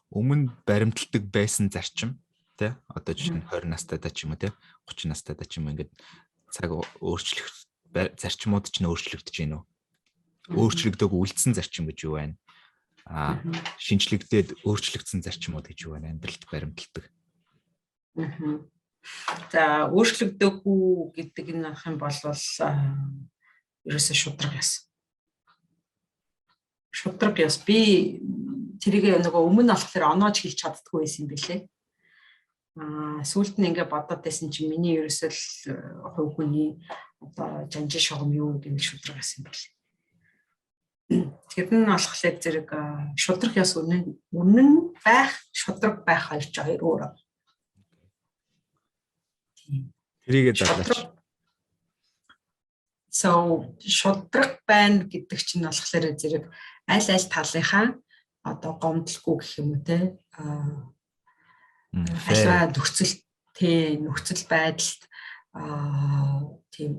өмнө баримтлагдаг байсан зарчим тий одоо жишээ нь 20 настайдаа ч юм уу тий 30 настайдаа ч юм уу ингээд цаг өөрчлөх зарчмууд ч нэ өөрчлөгдөж байна уу? Өөрчлөгдөг үлдсэн зарчим гэж юу байна? Шинжлэгдээд өөрчлөгдсөн зарчмууд гэж юу байна? Амьдралд баримтлагдаг. За өөрчлөгдөөгүй гэдэг нь ах юм бол ерөөсөө шудраг яс. Шудраг яс би тэрийг нөгөө өмнө болохоор оноож хэлж чаддгүй байсан юм билээ. Сүүлд нь ингээ бодоод байсан чинь миний ерөөсөө хувь хүний одоо жанжин шугам юу гэмэл шудраг яс юм билээ. Тэр нь болохоор зэрэг шудраг яс үнэн байх, шудраг байх хоёр өөр. Тэрийгээ дадлаач. So шудраг байна гэдэг чинь болохоор зэрэг аль талынхаа одоо гомдлгүй гэх юм уу те альва нөхцөл байдалд тийм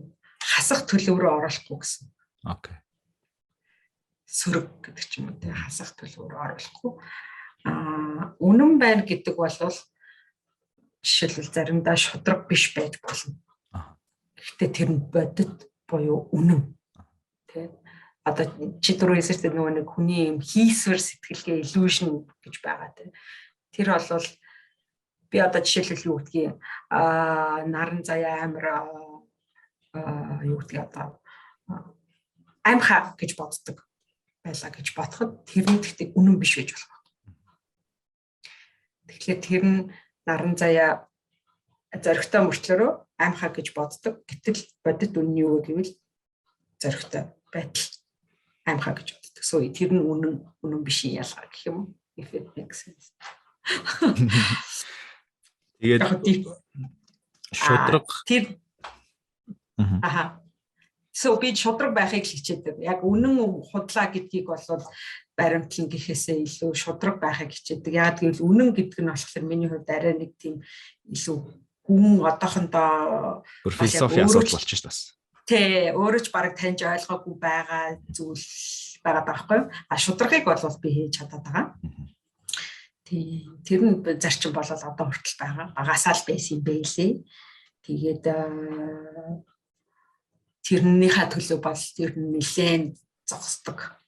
хасах төлөв рүү оруулахгүй гэсэн. Окей. Сөрөг гэдэг ч юм уу те хасах төлөв рүү оруулахгүй. Үнэн байна гэдэг бол жишээлбэл заримдаа шудраг биш байж болно. Гэхдээ тэр нь бодит буюу үнэн. Тэ одоо чи дөрөв хэлсэд нөгөө нэг хүний юм хийсвэр сэтгэлгээ illusion гэж байгаа тэ. Тэр бол би одоо жишээлбэл юу гэдгийг наран заяа амир юу гэдгийг одоо амха гэж боддог байлаа гэж бодоход тэр нь гэхдээ үнэн биш байж болох. Тэгэхээр тэр нь наран заяа зоригтой мөрчлөрөө амхаа гэж боддог. Гэтэл бодит үнэн юу гэвэл зоригтой байтал амхаа гэж боддог. So тэр нь үнэн биш ялгаа гэх юм. If it makes sense. Тэгээд шудраг тэр So би шудраг байхыг хичээдэг. Яг үнэн худлаа гэдгийг бол баримтлан гэхээсээ илүү шудраг байхыг хичээдэг. Яг гэвэл үнэн гэдэг нь болохоор миний хувьд арай нэг тийм илүү хүн одоохондоо философи асуудал болчих бас. Тэ өөрөө ч бараг таньж ойлгоогүй байгаа зүйл байгаа байхгүй юу? Шудрагыг бол би хийж чадаад байгаа. Тэр нь зарчим болол одоо хүртэл байгаа. Багасаа л байсан юм байлээ. Тэгээд тэрнийхээ төлөө бол тэр нь нэлээд зогсдог.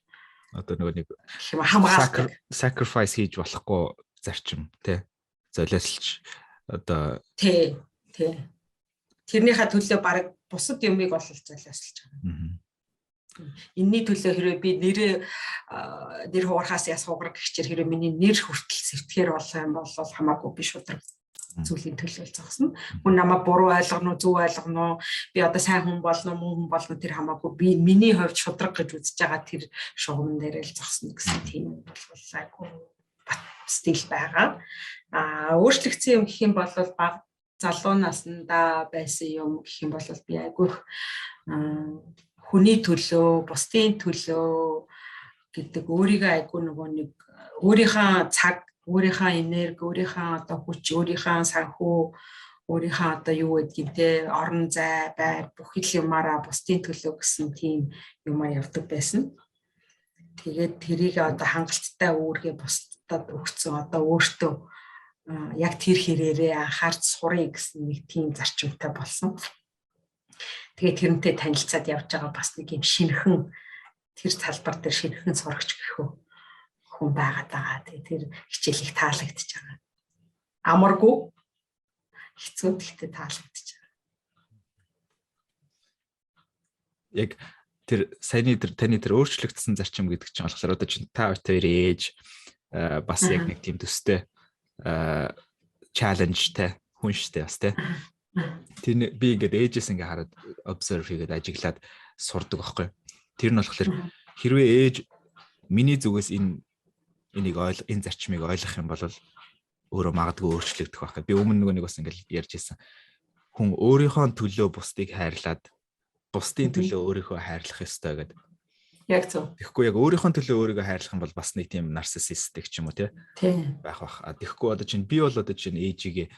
Одоо нөгөө нэг хамгаалдаг sacrifice хийж болохгүй зарчим тий золиослж одоо тий тэрнийхээ төлөө баг бусад юмыг бол золиослж байгаа. Энийний төлөө хэрвээ би нэр хугарахаас яс хугарах гэхчээр хэрвээ миний нэр хүртэл сэвтгэхэр болох юм бол хамаагүй би шудраг зүйлийн төлөө зогсно. Хүн намайг буруу ойлгоно, зөв ойлгоно. Би одоо сайн хүн болно, муу хүн болно тэр хамаагүй. Би миний хувьд шудраг гэж үзэж байгаа тэр шугамн дээр л зогсно гэсэн тийм боллаагүй стил байгаа. Өөрчлөгдсөн юм гэх юм бол баг залуу наснда байсан юм гэх юм бол би айгүйх хүний төлөө, бусдын төлөө гэдэг өөрийгөө айгүй нөгөө нэг өөрийнхөө цаг, өөрийнхөө энерги, өөрийнхөө одоо хүч, өөрийнхөө санхүү, өөрийнхөө одоо юу гэдгийг те орон зай, байр бүх л юмараа бусдын төлөө гэсэн тийм юмар явдаг байсан. Тэгээд тэрийг одоо хангалттай үүргээ бусдад өгсөн одоо өөртөө яг тэр хэрээрээ анхаарч сурыг гэсэн нэг тийм зарчимтай болсон. Тэгээд тэрнтэй танилцаад явж байгаа бас нэг юм шинэхэн тэр талбар дээр шинэхэн сурагч гэх хүн байгаад байгаа. Тэгээд тэр хичээлийг таалагдж байгаа. Амаргүй хэцүү гэхдээ таалагдж байгаа. Яг тэр саяны таны өөрчлөгдсөн зарчим гэдэг чинь болохоор одоо чинь та хоёр ээж бас яг нэг тийм төстэй чаленжтай хүн штэ бас тэ. Тэр би ингээд ээжээс ингээд хараад observe хийгээд ажиглаад сурдаг байхгүй. Тэр нь болохоор хэрвээ ээж миний зүгээс энэ зарчмыг ойлгох юм бол өөрөө магадгүй өөрчлөгдөх байх. Би өмнө нэг бас ингээд ярьж ирсэн. Хүн өөрийнхөө төлөө бусдыг хайрлаад бусдын төлөө өөрийгөө хайрлах ёстой гэдэг. Яг зөв. Тэгэхгүй яг өөрийнхөө төлөө өөрийгөө хайрлах юм бол бас нэг тийм нарциссистик ч юм уу тий байх бах. Тэгэхгүй одоо чинь би бол одоо чинь ээжигээ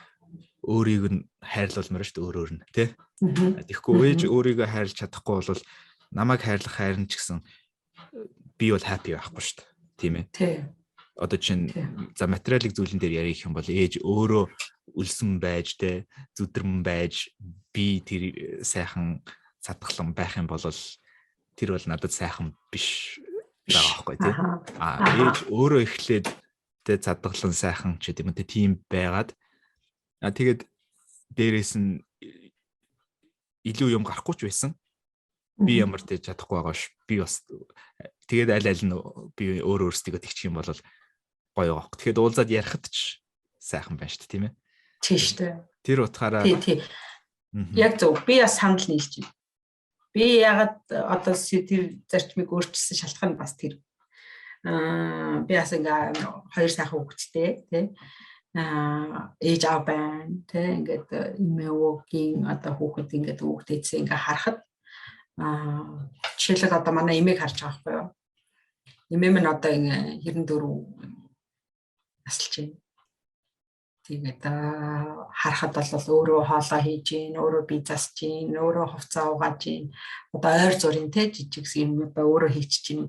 өөрийг нь хайрлуулмаар шүү дээ өөрөөр нь тий. Тэгэхгүй ээж өөрийгөө хайрлах чадахгүй бол намайг хайрлах хайрн ч гэсэн би бол happy байхгүй шүү дээ. Тийм ээ. Тий. Одоо чинь за материалын зүйлэн дээр ярих юм бол ээж өөрөө үлсэн байж тий зүдэрмэн байж би тэр сайхан цадгалан байх юм бол тэр бол надад сайхан биш байгаа байхгүй тий. Ээж өөрөө эхлээд тэ цадгалан сайхан ч гэдэм үү тийм байгаад тэгээд дээрээс нь илүү юм гарахгүй ч байсан. Би ямар тэ чадахгүй байгаа ш. Би бас тэгээд аль нь би өөртөө тэгчих юм бол гоё байгаа. Тэгэхээр уулзаад ярихад ч сайхан байна шүү дээ, тийм ээ. Тийм шүү дээ. Тэр утгаараа тий. Яг зөв. Би бас санал нийлж байна. Би ягаад одоо тэр зарчмыг өөрчилсөн шалтгаан бас тэр. Би бас ингээ хоёр сайхан хүүхэдтэй тий. Ээж аав байна тий. Ингээд эмээгийн одоо хүүхэд ингээд хүүхдээсээ ингээ харахад жишээлбэл одоо манай эмээг харж байгаа байхгүй юу? Эмээ минь одоо 94 насалж байна. Тэгээд харахад бол өөрөө хоолоо хийж гин, өөрөө бие засж гин, өөрөө хувцас угааж гин. Одоо ойр зургийн те жижиг юм одоо өөрөө хийчих гин.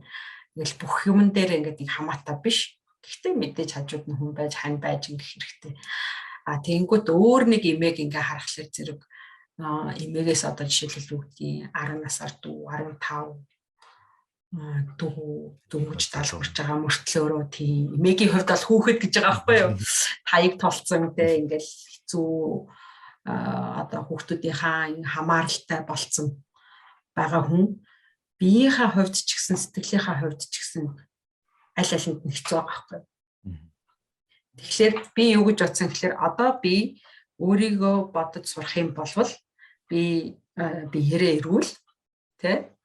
Ингээл бүх юмн дээр ингээд их хамаатай биш. Гэхдээ мэдээж хажууд нь хүн байж, хань байж ингэх хэрэгтэй. Тэгэнгүүт өөр нэг эмээг ингээ харахлаар зэрэг эмээгээс одоо жишээлбэл үгдгийн 10 насаар дүү 15 дөнгөж талбарч байгаа мөртлөөрөө тийм эмээгийн хувьд бол хүүхэд гэж байгаа байхгүй юу? Таяг толцсон те ингээл хэцүү одоо хүүхдүүдийнхаа хамааралтай болцсон байгаа хүн биеийнхээ хувьд ч гэсэн сэтгэлийнхаа хувьд ч гэсэн аль алинд нь хэцүү байгаа байхгүй юу? Тэгэхээр би юу гэж бодсон гэхээр одоо би өөрийгөө бодож сурах юм болвол би ярээ ирүүл те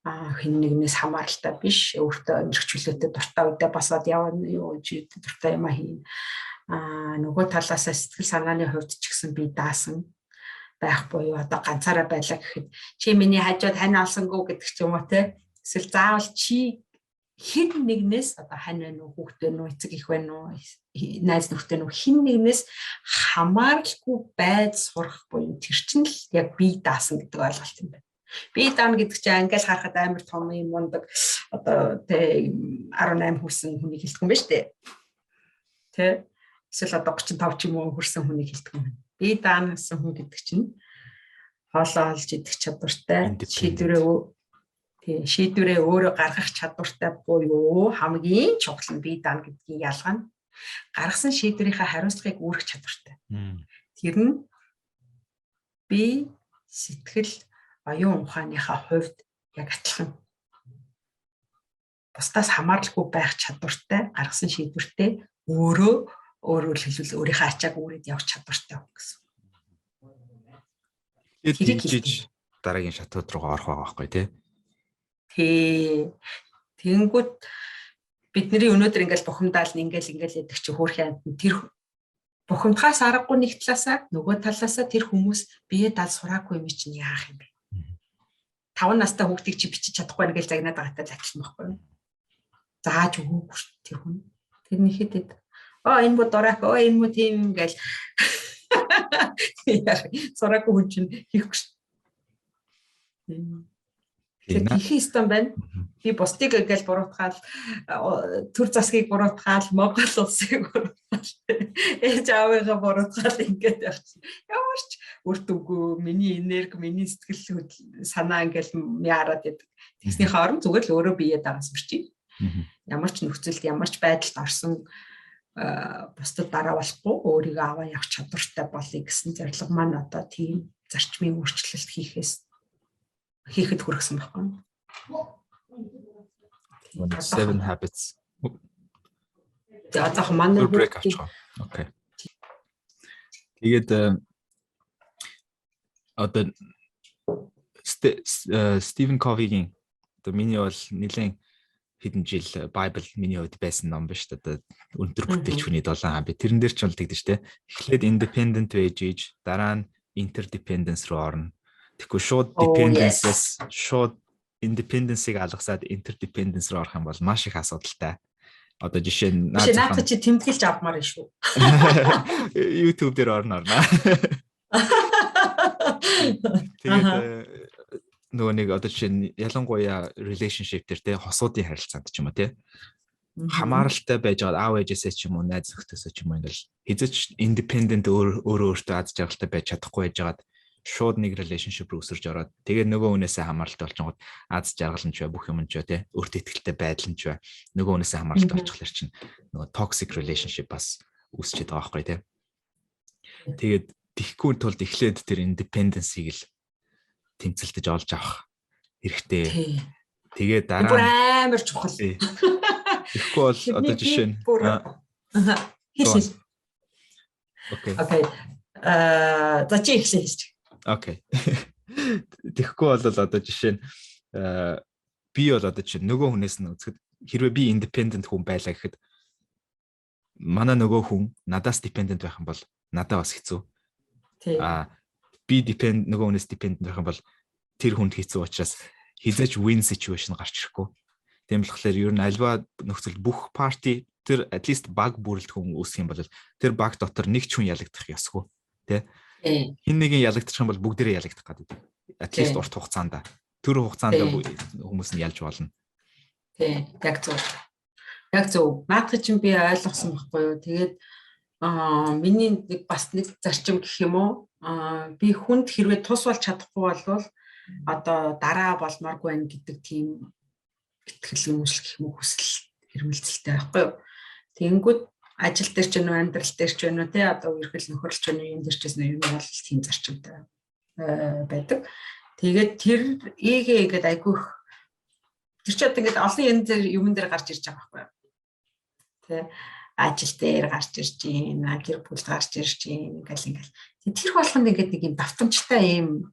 хэн нэгнээс хамааралтай биш өөртөө эмэрх чөлөөтэй дуртай үедээ басаад явна юу дуртай юм хийн нөгөө талаасаа сэтгэл санааны хувьд ч гэсэн би даасан байх буюу одоо ганцаараа байлаа гэхэд чи миний хажууд хань алсангүй гэдэг ч юм уу те эсвэл заавал чи хэн нэгнээс одоо хань байна уу хүүхэд байна уу эцэг их байна уу найз нөхдөд нь хэн нэгнээс хамааралгүй байж сурах буюу тэр чинь л яг би даасан гэдэг ойлголт юм байна. Би даана гэдэг чинь ангиас харахад амар том юм мундаг одоо тэ 18 хүрсэн хүнийг хэлдэг юм байна шүү дээ. Тэ эсвэл одоо 35 ч юм уу хүрсэн хүнийг хэлдэг юм байна. Би даана гэсэн хүн гэдэг чинь хоолоо олж идэх чадвартай шийдвэрээ өөрөө гаргах чадвартай буюу хамгийн чухал нь би даана гэдгийн ялгаа нь гаргасан шийдвэрийнхээ хариуцлагыг үүрэх чадвартай. Тэр нь би сэтгэл оюун ухааныхаа хувьд яг адилхан. Бусдаас хамааралгүй байх чадвартай, гаргасан шийдвэртэй өөрөөр хэлбэл өөрийнхөө ачааг үүрээд явах чадвартай гэсэн. Тэгээд дараагийн шатууд руугаа орох байгаа байхгүй тий. Тэгэнгүүт бидний өнөөдөр ингээл бухимдаал ингээл яддаг чи хөөрхөн амт тэр бухимдахаас аргагүй нэг талаасаа нөгөө талаасаа тэр хүмүүс бие даал сураагүй юм чинь яах юм бэ? 5 настай хүүхдийг чи бичиж чадахгүй нэг л загнаад байгаатай л адилхан байхгүй юу? Зааж өгөөгүй шүү тэр хүн. Тэрнийхэд энэ бод дурак энэ мө тийм ингээл сураагүй хүн чинь хийхгүй шүү. Тэгэхээр тийх юм байна. Би бусдыг ингээл буруутгаал төр засгийг буруутгаал Монгол улсыг буруутгаал ээж аавыгаа буруутгаал ингээд байх чинь ямар ч үрт үгүй миний энерги миний сэтгэл санаа ингээл яарад идэг. Тэгсний хооронд зүгээр л өөрөө биеэ дагаас үрчий. Ямар ч нөхцөлд ямар ч байдалд орсон бусдад дараа болохгүй өөрийгөө аваа явах чадвартай болъё гэсэн зорилго маань одоо тийм зарчмын өөрчлөлт хийхэд хүргэсэн байхгүй. 7 habits. За зах манай break авчихсан. Окей. Тэгээд одоо Стивен Ковигийн одоо миний бол нэлээд хэдэн жил Bible миний хувьд байсан ном биш одоо өндөр бүтээлч хүний 7 habit. Тэрэн дээр ч бол тэгдэж штэ. Эхлээд independent байж иж дараа нь interdependence руу орно. Тэгэхгүй шууд independence-ийг алгасаад interdependence руу орох юм бол маш их асуудалтай. Одоо жишээ нь наадах чи тэмдэглэж авмаар юм шүү. YouTube дээр орно. Тэгээд нөгөө нэг одоо жишээ нь ялангуяа relationship дээр те хосуудын харилцаанд ч юм уу те хамааралтай байж байгаа аав ээжээсээ ч юм уу найз нөхдөсөө ч юм уу ингээл хязгаарч independent өөртөө аз жаргалтай байж чадахгүй байжгаад шууд нэг relationship руу өсөрж ороод тэгээд нөгөө хүнээсээ хамааралтай болчихгод аз жаргал нь ч бай бүх юм нь ч бай те өөртөө ихтэй байдал нь ч бай нөгөө хүнээсээ хамааралтай болчихлоор чинь нөгөө toxic relationship бас үүсчихэд байгаа байхгүй те тэгээд тихгүй тулд эхлээд тэр independence-ийг л тэмцэлдэж олж авах хэрэгтэй. Тэгээд дараа амар чухал. Тэгэхгүй бол одоо жишээ нь хийш. Окей. За чи хийш. Окей. Тэгэхгүй бол одоо жишээ нь би бол одоо жишээ нөгөө хүнээс нь үзэхэд хэрвээ би independent хүн байлаа гэхэд манай нөгөө хүн надаас dependent байх юм бол надад бас хэцүү. Би нөгөө хүнээс dependent байх юм бол тэр хүнд хэцүү учраас хизээч win situation гарч ирэхгүй. Тийм болохоор ер нь альва нөхцөл бүх парти тэр at least баг бүрэлд хүн үүсэх юм бол тэр баг дотор нэг ч хүн ялагдах ёсгүй. Тэ? Хин нэгэн ялагдчих юм бол бүгдээрээ ялагдах гэдэг. At least урт хугацаанд. Тэр хугацаанд хүмүүс нь ялж болно. Тий, яг зөв. Яг зөв. Наадах чинь би ойлгосон байхгүй юу. Тэгээд миний бас нэг зарчим гэх юм уу? Би хүнд хэрвээ тус болж чадахгүй бол одоо дараа болмооргүй байх гэдэг тийм итгэл үнэмшил гэх юм уу хүсэл хэрмэлцэлтэй байхгүй юу. Тэнгүүд ажил дээр ч нөө амьдрал дээр ч нөө тий одоо үргэлж нөхөрлөж байна юм дээр ч юм бол тийм зарчимтай байдаг. Тэгээд тэр ийгээд айгүйх тэр ч одоо ингээд олон юм дээр гарч ирж байгаа байхгүй юу. Тий ажил дээр гарч ирж гин, гэр бүл гарч ирж гин ингээл. Тэр болгонд ингээд нэг юм давтамжтай юм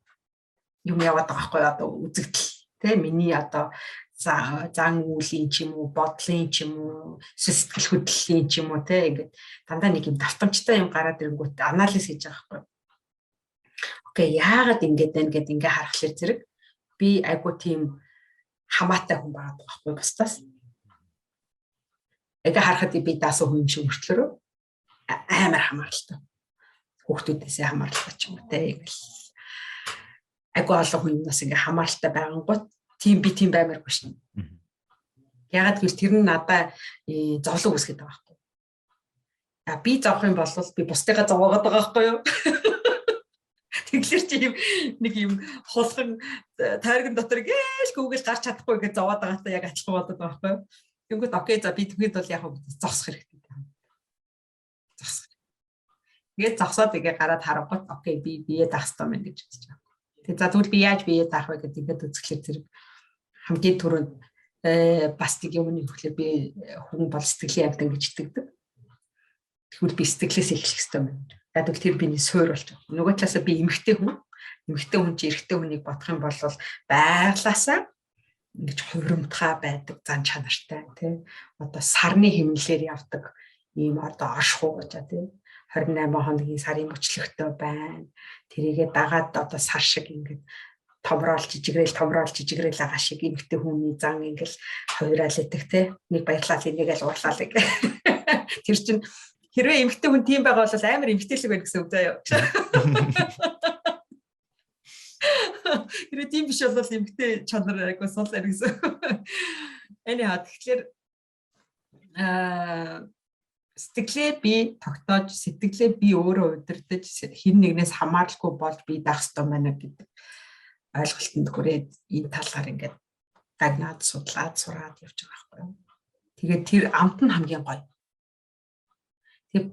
яваад байгаа байхгүй одоо үзэгдэл тий миний одоо зан үйлийн ч юм уу бодлын ч юм уу сэтгэл хөдлөлийн ч юм уу тий ингээд дандаа нэг юм давтамжтай юм гараад ирэнгүүт анализ хийж байгаа байхгүй. Окей яагаад ингээд байна гэд ингээ харахлаар зэрэг би айгуу тийм хамаатай хүн байгаа байхгүй бусдаас. Ингээ харахад би даасаа хүн шиг мөртлөрөө амар хамааралтай. Хүүхдүүдээсээ хамааралтай ч юм уу тий ингээл айгуу олон хүнээс ингээ хамааралтай байнгут тийм би тийм баймааргүй шин. Ягаад гэвэл тэр нь надаа зовлон үүсгэж байгаа байхгүй. Би зовх юм бол би бусдыгаа зовоогоод байгаа байхгүй юу? Тэгэхээр чи нэг юм хулхан тайрган дотор гээл гүгэл гарч чадахгүй гэж зовоод байгаатай яг адилхан болоод байгаа байхгүй юу? Тэнгүүд окей за би түүхэд бол яг зогсох хэрэгтэй. Зогсох. Тэгээд зогсоод ингээ гараад харангуут окей би бие даах хэрэгтэй мэн гэж үзэж байгаа. Тэгээд за тэгвэл би яаж бие даах вэ гэдэг ингээд үзэхлээр зэрэг хамгийн түрүүнд бас нэг юмны хөлөө би хүн бол сэтгэлийн амьтан гэж итгэдэг. Тэгвэл би сэтгэлээс эхлэх хэрэгтэй мэн. Яг л тэр биний суур болж байгаа. Нөгөө талаасаа би эмэгтэй хүн чи эрэгтэй хүнийг бодох юм бол байглаасаа ингэж хувирамтгай байдаг зан чанартай тий. Одоо сарны хэмнэлээр явдаг ийм одоо оршихуу гэж тий. 28 хоногийн сарын мөчлөгтэй байна. Тэрийгээ дагаад одоо сар шиг ингэж томроолж жижигрээл байгаа шиг эмэгтэй хүний зан ингэж хувираал идэх тий. Нэг баярлал энийг л уурлаа л гэх. Тэр чинь хэрвээ эмэгтэй хүн тийм байгаа бол амар эмэгтэйлэг байх гэсэн үг заяа. Хэрэг тийм биш бол эмгтэй чанар айгуу сул гэсэн. Anyhow тэгэхээр сэтгэлээ би тогтоож, сэтгэлээ би өөрөө удирдах, хин нэгнээс хамааралгүй болж би даах ёстой байна гэдэг ойлголтод хүрээд энэ талаар ингээд дагнаад судлаад сураад явж байгаа байхгүй юу. Тэгээд тэр амт нь хамгийн гоё. Тэгээд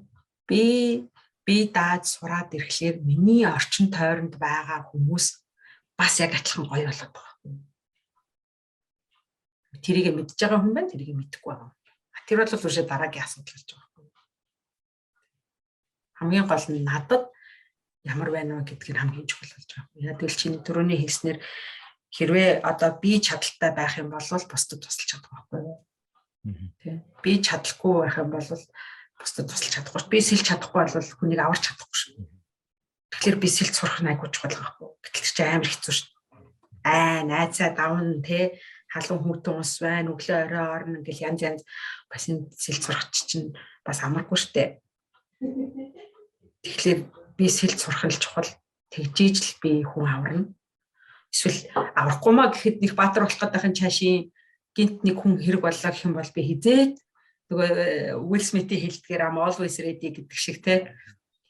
би дааж сураад ирэхлээр миний орчин тойронд байгаа хүмүүс бас яг адилхан гоё болоод байгаа юм. Тэрийг мэдж байгаа хүн байна, тэрийг мэдэхгүй байгаа. Тэр бол үшээ дараагийн асуудал болж байгаа юм. Хамгийн гол нь надад ямар байна вэ гэдгийг хамгийн чухал болж байгаа. Яг л чиний түрүүний хэлснээр хэрвээ одоо би чадaltaй байх юм бол бусдад тусалж чадах байхгүй юу? Тэ. Би чадлаггүй байх юм бол бусдад тусалж чадахгүй. Би сэлж чадахгүй бол хүнийг аварч чадахгүй шүү. Тэгэхээр би сэлж сурах нь айгуу чухал байхгүй. Гэтэл чи амар хэцүү шүү. Найзаа давна тэ халуун хүүтэн ус байна, өглөө орой орно ингээл янз бас энэ сэлж сурах чинь бас амаргүй штэ. Тэгэхээр би сэлж сурах нь чухал. Тэгжиж л би хүн аварна. Эсвэл аврахгүй маа гэхэд нэг баатар болох гэдэг нь чаашийн гинт нэг хүн хэрэг боллоо гэх юм бол би хизээд нөгөө Will Smith-ийн хэлдгээр I'm always ready гэдэг шиг те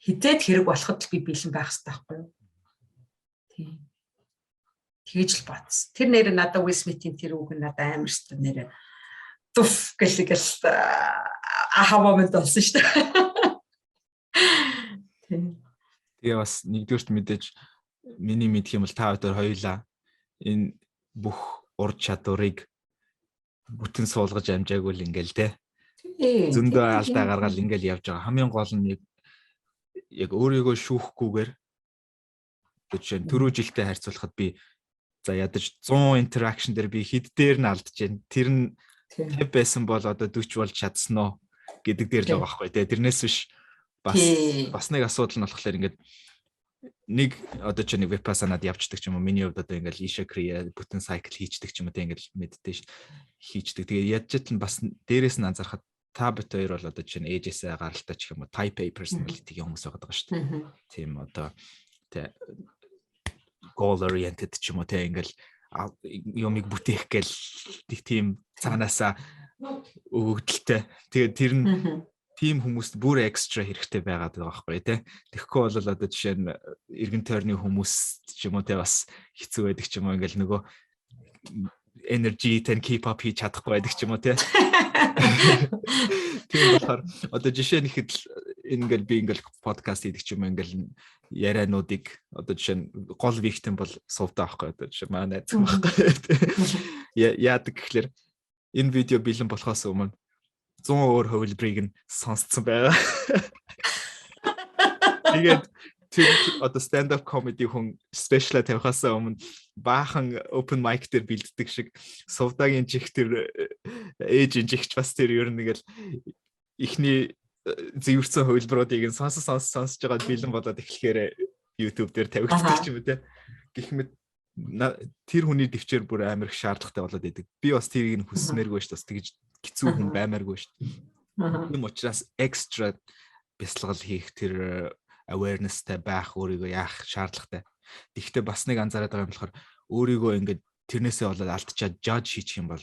хизээд хэрэг болоход л би бэлэн байх хэрэгтэй байхгүй юу? Тийм. Тэгэж л бац. Тэр нэр надад Will Smith-ийн тэр үг нь надад амар шүү нэр туф гэлээс аха момент болсон шүү дээ. Тийм. Тэгээ бас нэгдүгürt мэдээж миний мэдх юм бол та хоёр хоёулаа энэ бүх ур чадварыг бүтэн суулгаж амжаагүй л ингээл те. Зөндөө алдаа гаргаад ингээл явж байгаа. Хамгийн гол нь яг өөрийгөө шүүхгүйгээр жишээ нь түрүү жилдээ харьцуулахад би за ядаж 100 interaction дээр би хэд дээр нь алдаж байна. Тэр нь 50 байсан бол одоо 40 болж чадсан уу гэдэг дээр л байгаа байхгүй те. Тэрнээс биш бас нэг асуудал нь болохоор ингээд нэг одоо ч нэг випассанад явждаг ч юм уу миний хувьд одоо ингээл ишэ крия бүтэн сайкл хийчдэг ч юм уу те ингээл медитейшн хийчдэг. Тэгээ ядчихэд нь бас дээрээс нь анзаархад та бит хоёр бол одоо чинь ээжээсээ гаралтай ч юм уу type A personality-ийн хүмүүс байгаа шүү дээ. Тийм одоо те goal oriented ч юм уу те ингээл юмыг бүтээх гээл тийм цаанаасаа өгөгдөлтэй. Тэгээ тэр нь тийм хүмүүст бүр экстра хэрэгтэй байгаад байгаа байхгүй тий. Тэгэхгүй бол одоо жишээ нь эргэн тойрны хүмүүс ч юм уу тий бас хэцүү байдаг ч юм уу ингээл нөгөө energy ten keep up хийж чадахгүй байдаг ч юм уу тий. Тийм болохоор одоо жишээ нь ихэд ингээл би ингээл подкаст хийдэг ч юм уу ингээл яриануудыг одоо жишээ нь гол victim бол сувдаа байхгүй одоо жишээ манай найз байхгүй. Яадаг гэхэлэр энэ видео бэлэн болохоос өмнө 100 өөр хувилбарыг нь сонсцсон байгаа. Тэгээд тэр одоо stand up comedy хүн special тавихаас өмнө баахан open mic дээр бэлддэг шиг сувдагийн чих тэр ээж жигч бас тэр ер нь нэгэл ихний зэвэрсэн хувилбаруудыг нь сонсож байгаа бэлэн болоод эхлэхээр YouTube дээр тавигддаг ч юм уу те. Гэх мэт тэр хүний дэвчээр бүр амар их шаардлагатай болоод идэг. Би бас тэрийг нь хүссмээргүй ш бас тэгж хэцүү хүн баймааргүй ш. Тийм учраас extra бясалгал хийх тэр awareness-тай байх өөрийгөө яах шаардлагатай. Тэгэхдээ бас нэг анзаараад байгаа юм болохоор өөрийгөө ингээд тэрнээсээ болоод алдчихад judge хийчих юм бол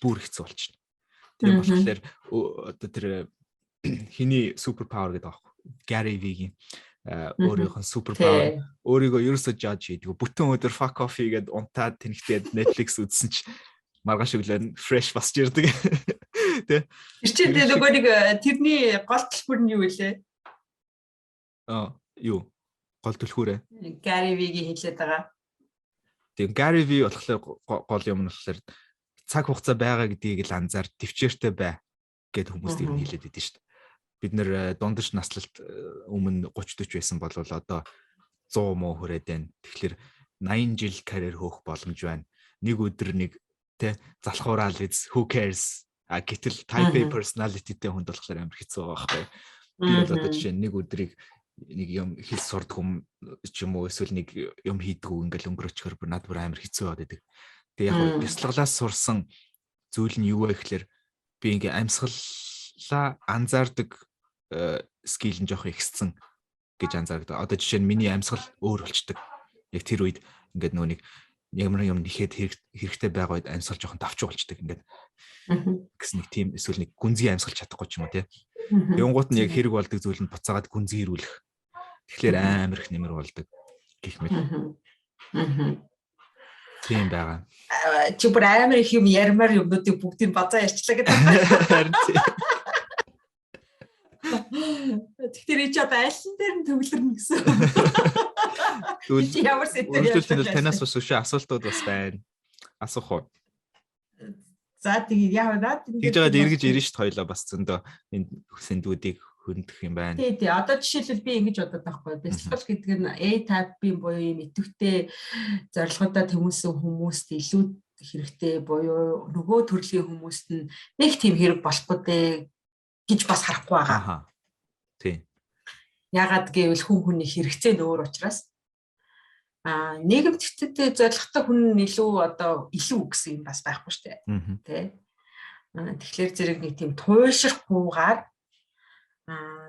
бүр хэцүү болчихно. Тийм болохоор одоо тэр хиний супер павер гэдэг аахгүй. Gary V-ийн өөрийнх нь супер павер өөрийгөө ерөөсөө judge хийдэг. Бүтэн өдөр fuck off хийгээд унтаад тэнхтээд Netflix үзсэн ч маргааш өглөө fresh басж ирдэг. Тэ. Тэр нөгөө нэг тэрний гол төлбөр нь юу вэ? Юу? Гол түлхүүрээ. Gary V-гийн хэлээд байгаа. Тийм Gary V болохоор гол юм нь болохоор цаг хугацаа байгаа гэдгийг л анзаар төвчээртэй бай гэд хүмүүст юм хэлээд идэв шүү дээ. Бид нэр дундаж наслалт өмнө 30-40 байсан бол одоо 100 муу хүрээд байна. Тэгэхээр 80 жил карьер хөөх боломж байна. Нэг өдөр нэг тэ залхуураал биз who cares гэтэл type A personality-тэй хүнд болохоор амар хэцүү байгаа байхгүй. Би бол одоо жишээ нэг өдрийг нэг юм хэл сурдаг юм ч юм уу эсвэл нэг юм хийдгүү ингээл өнгөрөөчхөр бүр над бүр амар хэцүү байдаг. Тэгээ яг бясалгалаас сурсан зүйл нь юу вэ гэхээр би ингээ амьсгалаа анзаардаг скил нь жоох ихссэн гэж анзаардаг. Одоо жишээ нь миний амьсгал өөр болчдөг. Яг тэр үед ингээд нүуник ямар юм нэхэд хэрэгтэй байгаа үед амьсгал жоохон давчуу болчдөг ингээд. Гэсэн нэг тийм эсвэл нэг гүнзгий амьсгалж чадахгүй ч юм уу тий. Тэнгуут нь яг хэрэг болдог зүйл нь буцаагаад гүнзгий ирүүлэх. Тэгэхээр амар их нэмэр болдог гэх мэт. Тийм байгаа. Чи бүр амар их юм ярмаар юмнуудыг бүгдийг базаа ярьчлаа гэдэг. Тэгэхээр чи одоо айлын дээр нь төвлөрнө гэсэн. Тэгвэл ямар сэтгэл танаас бас өшөө асуултууд бас байна. Асуух уу? За тэгээд яа наад ингэж байгаа эргэж ирнэ шүү дээ хоёлаа бас зөндөө энэ сэндүүдийг хөндлөх юм байна. Тий. Одоо жишээлбэл би ингэж бодоод байхгүй. Бясалгал гэдэг нь A-type-ийн буюу юм идэвхтэй зорилготой тэмүүлсэн хүмүүст илүү хэрэгтэй буюу нөгөө төрлийн хүмүүст нь нэг тийм хэрэг болохгүй дээ гэж бас харахгүй байгаа. Тий. Ягаад гэвэл хүний хэрэгцээ нөөр учраас нийгэмдээ зорилготой хүн нь илүү гэсэн юм бас байхгүй шүү дээ. Тэ. Тэгэхээр зэрэг нэг тийм туйлшрахгүйгээр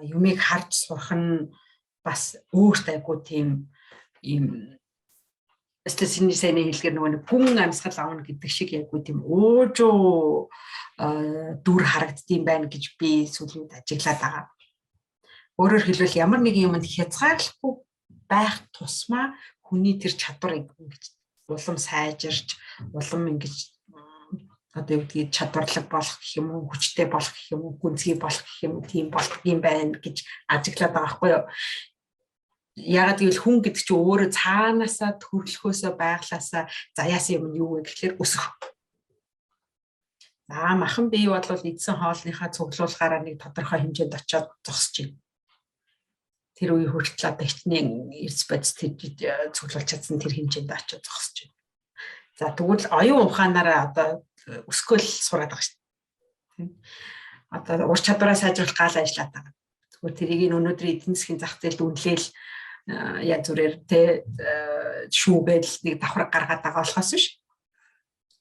юмыг харж сурах нь бас өөрт айгуу тийм юм стесний сэний хэлгээр нөгөө хүн амьсгал авна гэдэг шиг айгуу тийм уужуу дүр харагддсан байна гэж би сүүлийн ажиглаад байгаа. Өөрөөр хэлбэл ямар нэг юмд хязгаарлахгүй байх тусмаа хүний тэр чадварыг ингэж улам сайжирч улам ингэж одоо юу гэдгийг чадварлаг болох гэх юм уу, хүчтэй болох гэх юм уу, гүнзгий болох гэх юм уу, тийм болох юм байна гэж ажиглаад байгаа байхгүй юу. Ягаад гэвэл хүн гэдэг чинь өөрөө цаанаасаа төрөлхөөсөө байглаасаа заяасан юм нь юу вэ гэхээр өсөх. Махан бие бол эдсэн хоолныхаа цуглуулгаараа нэг тодорхой хэмжээнд очиод зогсож байна. Тэр үе хүртэл одоо хичнээн эрс бодис цуглуулж чадсан тэр хэмжээнд очиод зогсож байна. За тэгвэл оюун ухаанаараа одоо өсгөл сураад байгаа шүү дээ. Одоо ур чадвараа сайжруулах гал ажиллаад байгаа. Тэгвэл тэрийг өнөөдөр эдийн засгийн зах зээлд үнэлээл яа зүрээр тэ шүүгээл нэг давхар гаргаад байгаа болохоос биш.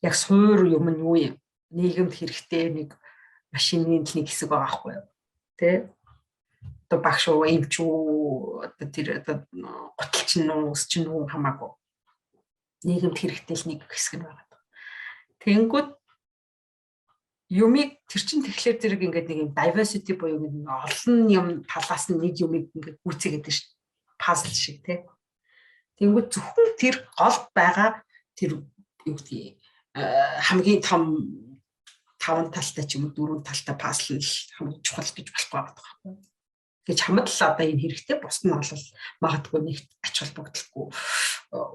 Яг суур юм нь юу юм? Нийгэмд хэрэгтэй нэг машины нэг хэсэг байгаа байхгүй юу? Тэ одоо багш уу, эмч үү, одоо тэр одоо готч нь уу, ус чинь үү хамаагүй. Нийгэмд хэрэгтэй л нэг хэсэг нь байгаа. Тэнгүүд юмыг тэр чин тэгэхээр зэрэг ингээд нэг юм diversity буюу нэг олон юм талаас нь нэг юмыг ингээд гүйцээгээд шүү. Пазл шиг тий. Тэнгүүд зөвхөн тэр гол байгаа тэр юу гэдгийг хамгийн том 5 талтай ч юм уу 4 талтай пазл хамгийн чухал гэж болохгүй байгаа. Гэж хамт л одоо энэ хэрэгтэй бус нь бол магадгүй нэг ач холбогдолгүй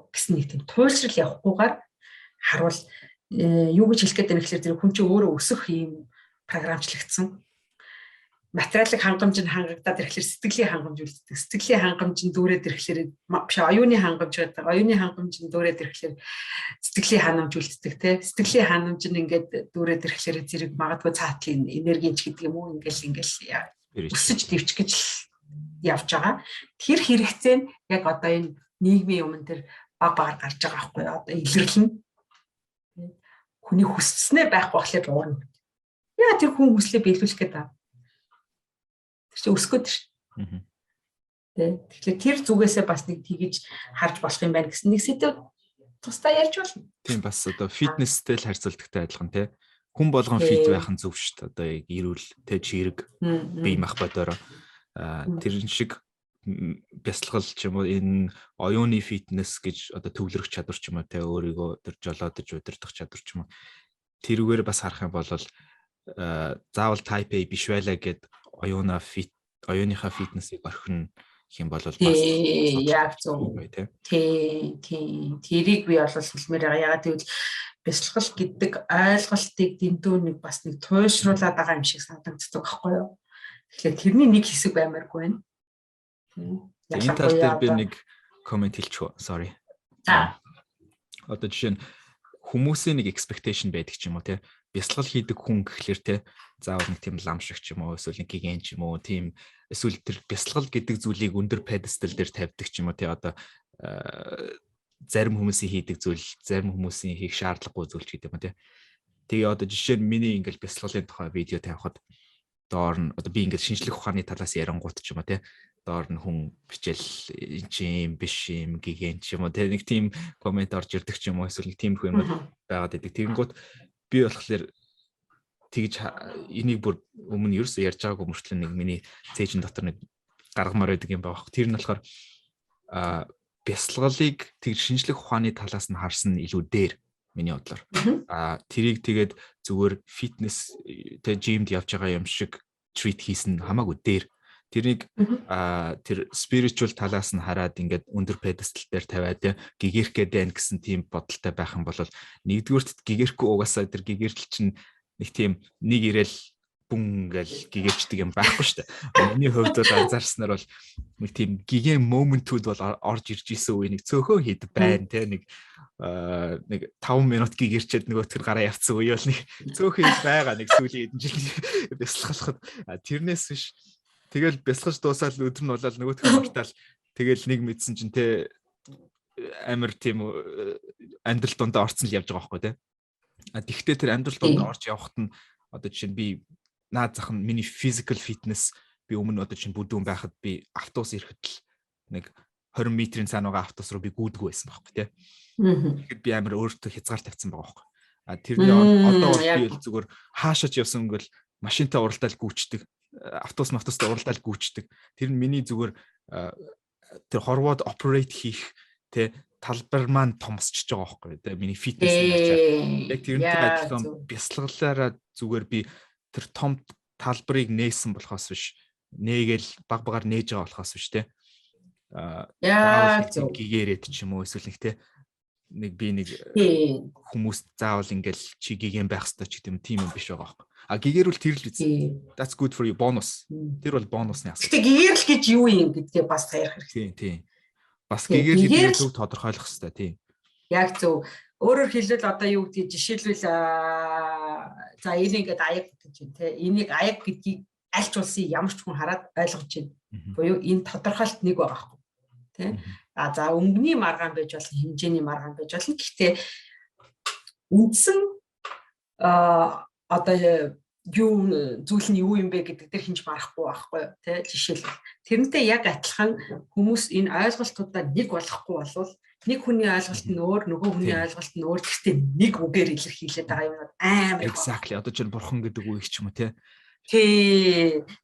гэсэн нэг тийм туйлшрал явахгүйгээр харуул юу гэж хэлэх гээд байна гэхээр зэрэг хүн чинь өөрөө өсөх юм програмчлагдсан. Материалын хангамж нь хангагдаад ирэхлээр сэтгэлийн хангамж үлддэг. Сэтгэлийн хангамж нь дүүрээд ирэхлээр биш оюуны хангамж гэдэг. Оюуны хангамж нь дүүрээд ирэхлээр сэтгэлийн ханамж үлддэг те. Сэтгэлийн ханамж нь ингээд дүүрээд ирэхлээр зэрэг магадгүй цаатлын энергич гэдэг юм уу ингээл өсөж дэвчих гэж явж байгаа. Тэр хэрэгцээ нь яг одоо энэ нийгмийн юмн дээр баг багаар гарч байгаа байхгүй юу? Одоо илэрлэн хүний хүсснээр байхгүй болохоор уурна. Яа тэр хүн хүслээ биелүүлэх гэдэг. Тэр чинь өсгөөд шүү. Тэгэхээр тэр зүгээсээ бас нэг тгийж харж болох юм байна гэсэн нэг сэдв тусдаа ярьж болно. Тийм бас одоо фитнестэй л харьцуулдагтай адилхан тий. Хүн болгон фит байх нь зөв шүү дээ. Одоо яг ирүүл тэ чирэг бие мах бодороо тэр шиг бясалгал ч юм уу энэ оюуны фитнес гэж одоо төвлөрөх чадвар ч юм уу тэ өөрийгөө тэр жолоодож удирдах чадвар ч юм уу тэрүүгээр бас харах юм бол заавал type A биш байлаа гэд оюуныхаа фитнесийг орхино гэх юм бол бас яг зөв тий тэрийг би бол хэлмээр байгаа. Ягаад гэвэл бясалгал гэдэг ойлголтыг дэндүү нэг бас нэг туйлшруулад байгаа юм шиг санагддаг байхгүй юу? Тэгэхээр тэрний нэг хэсэг баймааргүй байна. Энэ тал дээр би нэг комент хэлчихв. Sorry. Одоо жишээ нь хүмүүсийн нэг expectation байдаг ч юм уу те. Бясалгал хийдэг хүн гэхлээр те заавал нэг тийм лам шиг ч юм уу эсвэл нэг гиген ч юм уу тийм эсвэл тэр бясалгал гэдэг зүйлийг өндөр pedestal дээр тавьдаг ч юм уу те одоо зарим хүмүүсийн хийдэг зүйл зарим хүмүүсийн хийх шаардлагагүй зүйл ч гэдэг юм те. Тэгээ одоо жишээ нь миний ингээл бясалгалын тухай видео тавихад доор нь одоо би ингээд шинжлэх ухааны талаас ярангуут ч юм уу те доор нь хүн бичэл юм биш юм гигэн ч юм уу нэг тийм комент орж ирдэг ч юм уу эсвэл тийм их юмуд байгаад байдаг. Тэгэнгუთ би болохоор тэгж энийг бүр өмнө ерөөсөө ярьж байгаагүй мөртлөө нэг миний цээжин дотор нэг гаргамаар байдаг юм байна. Тэр нь болохоор бясалгалыг тэг шинжлэх ухааны талаас нь харсан илүү дээр миний бодлоор. Тэрийг тэгээд зүгээр фитнес тэг жимд явж байгаа юм шиг трит хийсэн хамаагүй дээр. Тэрийг тэр spiritual талаас нь хараад ингээд өндөр pedestal дээр тавиад гигэрхгээд байна гэсэн тийм бодолтой байх юм бол нэгдүгüүрт гигэрхгүй угаасаа тэр гигэртэл чинь нэг тийм нэг ирээл бүн гэл гигэрчдэг юм байхгүй шүү дээ. Миний хувьд бол анзаарснаар бол нэг тийм гигэн моментүүд бол орж ирж исэн үе нэг цөөхөн хэд байна те нэг 5 минут гигэрчээд нөгөө тэр гараа явцсан үе бол нэг цөөхөн хэд байгаа нэг сүүлийн хэдэн жил бясалгалахад тэрнээс биш тэгэл бясалгаж дуусаад өдөр нь болоод нөгөөх нь мартаал тэгэл нэг мэдсэн чинь те амар тийм амьдрал дундаа орцсон л явж байгаа байхгүй те. Тэгвэл тэр амьдрал донд орж явахт нь одоо жишээ нь би наад зах нь миний physical fitness би өмнө одоо чинь бүдүүн байхад би автобус ирэхэд л нэг 20 метрийн цаана байгаа автобус руу би гүйдгүй байсан байхгүй тий. Тэгэхэд би амар өөртөө хязгаар тавьсан байгаа байхгүй. Тэрний одоо бол би зүгээр хаашаач явсан ингээл машинтаа уралдаал гүйчдэг, автобустай уралдаал гүйчдэг. Тэр нь миний зүгээр тэр хорвоод operate хийх тий талбар маань томсчж байгаа байхгүй тий миний фитнес нь яг тэрнтэй адилхан бясалгалаараа зүгээр би тэр том талбарыг нээсэн болохоос биш нээгээл баг багаар нээж байгаа болохоос биш тий гигээрээд ч юм уу эсвэл нэг тий нэг би нэг хүмүүс заавал ингээл чи гигэн байх хэрэгтэй ч гэдэм тийм юм биш байгаа байхгүй гигэрүүл тэр л үгүй that's good for you bonus тэр бол бонусны асуулт гэхдээ гигэрл гэж юу юм гэдгээ бас ярих хэрэгтэй тий бас гигэрл зөв тодорхойлох хэрэгтэй тийм. Яг зөв. Өөрөөр хэлбэл одоо юу гэдгийг жишээлбэл за энийг ингээд аяг гэж байна те. Энийг аяг гэдгийг аль ч улсын ямар ч хүн хараад ойлгож байна. Буюу энэ тодорхойлт нэг байгаа байхгүй. Тэ. За өнгөний маргаан байж болно, хэмжээний маргаан байж болно. Гэхдээ үндсэн одоо юу зүйл нь юу юм бэ гэдэг дээр хинж марахгүй байхгүй тий жишээлбэл тэрнтэй яг адилхан хүмүүс энэ ойлголтуудаа нэг болгохгүй болвол нэг хүний ойлголт нь өөр нөгөө хүний ойлголт нь өөр гэхдээ нэг үгээр илэрхийлээд байгаа юм амар exactly одоо чинь бурхан гэдэг үг ч юм уу тий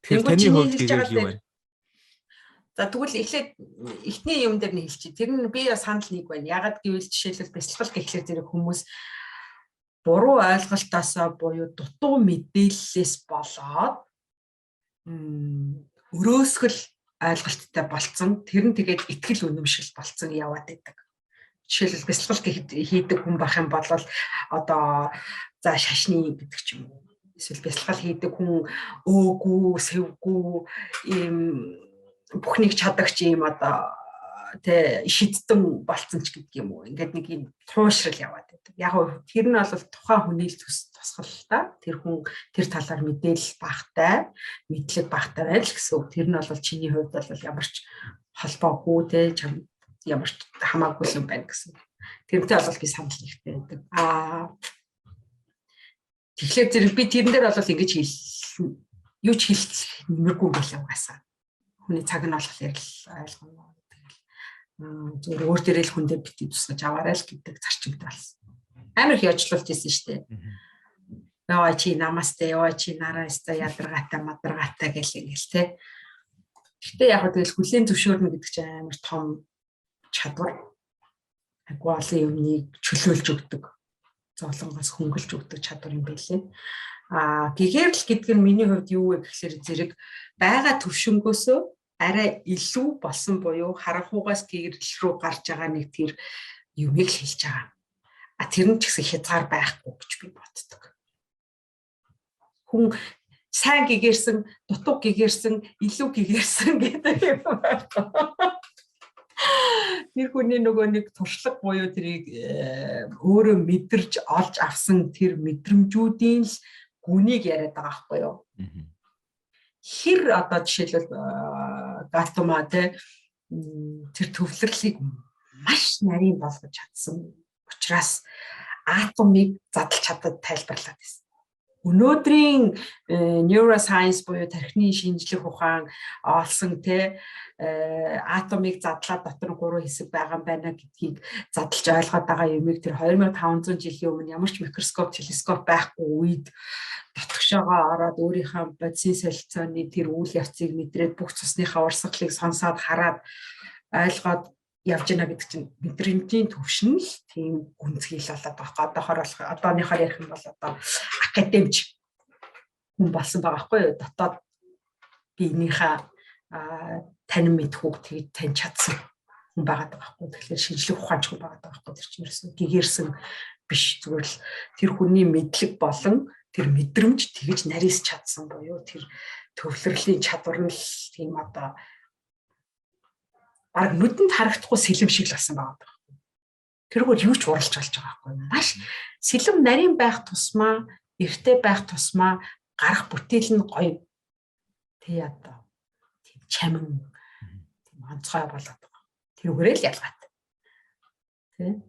таны хувьд гэгэрл юу вэ за тэгвэл эхлээд эхний юм дээр нь хэлчихье тэр нь би санал нэг байна ягаад гэвэл жишээлбэл бясалгал гэхлээр зэрэг хүмүүс буруу ойлголтоосоо буюу дутуу мэдээллээс болоод өрөөсгөл ойлголттой болцсон тэр нь тэгээд итгэл үнэмшил болцсон яваад байдаг. Жишээлбэл бясалгал хийдэг хүн байх юм бол одоо за шашны гэдэг ч юм уу. Эсвэл бясалгал хийдэг хүн өөгүй, сэвгүй ийм бүхнийг чадагч ийм одоо тэ шидтэн болцсон ч гэдэг юм уу. Ингээд нэг юм туушрал яваад байдаг. Яг нь тэр нь бол тухайн хүний л тусгал та. Тэр хүн тэр талаар мэдээлэл багтай, мэдлэг багтай байл гэсэн үг. Тэр нь бол чиний хувьд бол ямар ч холбоогүй тэ чам ямар ч хамаагүй юм байна гэсэн. Тэрнтэй бол би санал нэгтэй байдаг. Тэгэхээр зэрэг би тэрэн дээр бол ингэж юу ч хэлэх нэмэргүй байлаа угаасаа. Хүний цаг нь болохоор л ойлгоно. Зүгээр өөр дээрэл хүндээ битгий тусгаж аваарай л гэдэг зарчимд болсон. Амар их яжлуулж ирсэн шүү дээ. Яа чи намастай, яа чи нараастай, ядаргаатай, мадаргаатай гэл ингээл те. Гэхдээ яг тэгэл хүлээн зөвшөөрнө гэдэг чинь амар том чадвар. Агуу олон юмныг чөлөөлж өгдөг. Зовлонгоос хөнгөлж өгдөг чадвар юм байлээ. Гэгэрл гэдэг нь миний хувьд юу вэ гэхээр зэрэг байгаа төвшнгөөсөө арай илүү болсон буюу харанхуугаас гэгэрл рүү гарч байгаа нэг тэр юмыг л хэлж байгаа. Тэр нь ч гэсэн хязгаар байхгүй гэж би боддог. Хүн сайн гэгэрсэн, дутуу гэгэрсэн, илүү гэгэрсэн гэдэг юм байна. Тэр хүний нөгөө нэг туршлага буюу тэрийг өөрөө мэдэрч олж авсан тэр мэдрэмжүүдийн л гүнийг яриад байгаа байхгүй юу? Хэр одоо жишээлбэл гатума тэр төвлөрлийг маш нарийн болгож чадсан учраас атомыг задлж чадаад тайлбарлаад байсан. өнөөдрийн neuroscience буюу тархины шинжлэх ухаан олсон атомыг задлаад дотор нь 3 хэсэг байгаа юм байна гэдгийг задлж ойлгоод байгаа юмыг тэр 2500 жилийн өмнө ямар ч микроскоп, телескоп байхгүй үед дотгошоогоо ороод өөрийнхөө бодисын солилцооны тэр үйл явцыг мэдрээд бүх цусныхаа урсгалыг сонсоод хараад ойлгоод явж гинэ гэдэг чинь мэдрэмжийн төвшин л тийм гүнзгийл болоод байгаа. Одооныхоор ярих юм бол одоо академич хүн болсон байгаа байхгүй юу? Дотоод биенийхээ танин мэдхүүг тэгж таньж чадсан хүн байгаа байхгүй. Тэгэхээр шинжлэх ухаанч хүн байгаа байхгүй. Тэр чинь ерөөсөө гэгэрсэн биш, зүгээр л тэр хүний мэдлэг болон тэр мэдрэмж тэгж нарийс чадсан буюу тэр төвлөрлийн чадвар нь л тийм одоо баг нүдэнд харагдахгүй сэлэм шиг л болсон байгаа байхгүй. Тэргээр юу ч уралж болж байгаа байхгүй. Маш сэлэм нарийн байх тусмаа, эртээ байх тусмаа гарах бүтээл нь гоё. Тэ одоо тийм чамин, тийм онцгой болоод байгаа. Тэрүүгээрээ л ялгаатай. Тэ?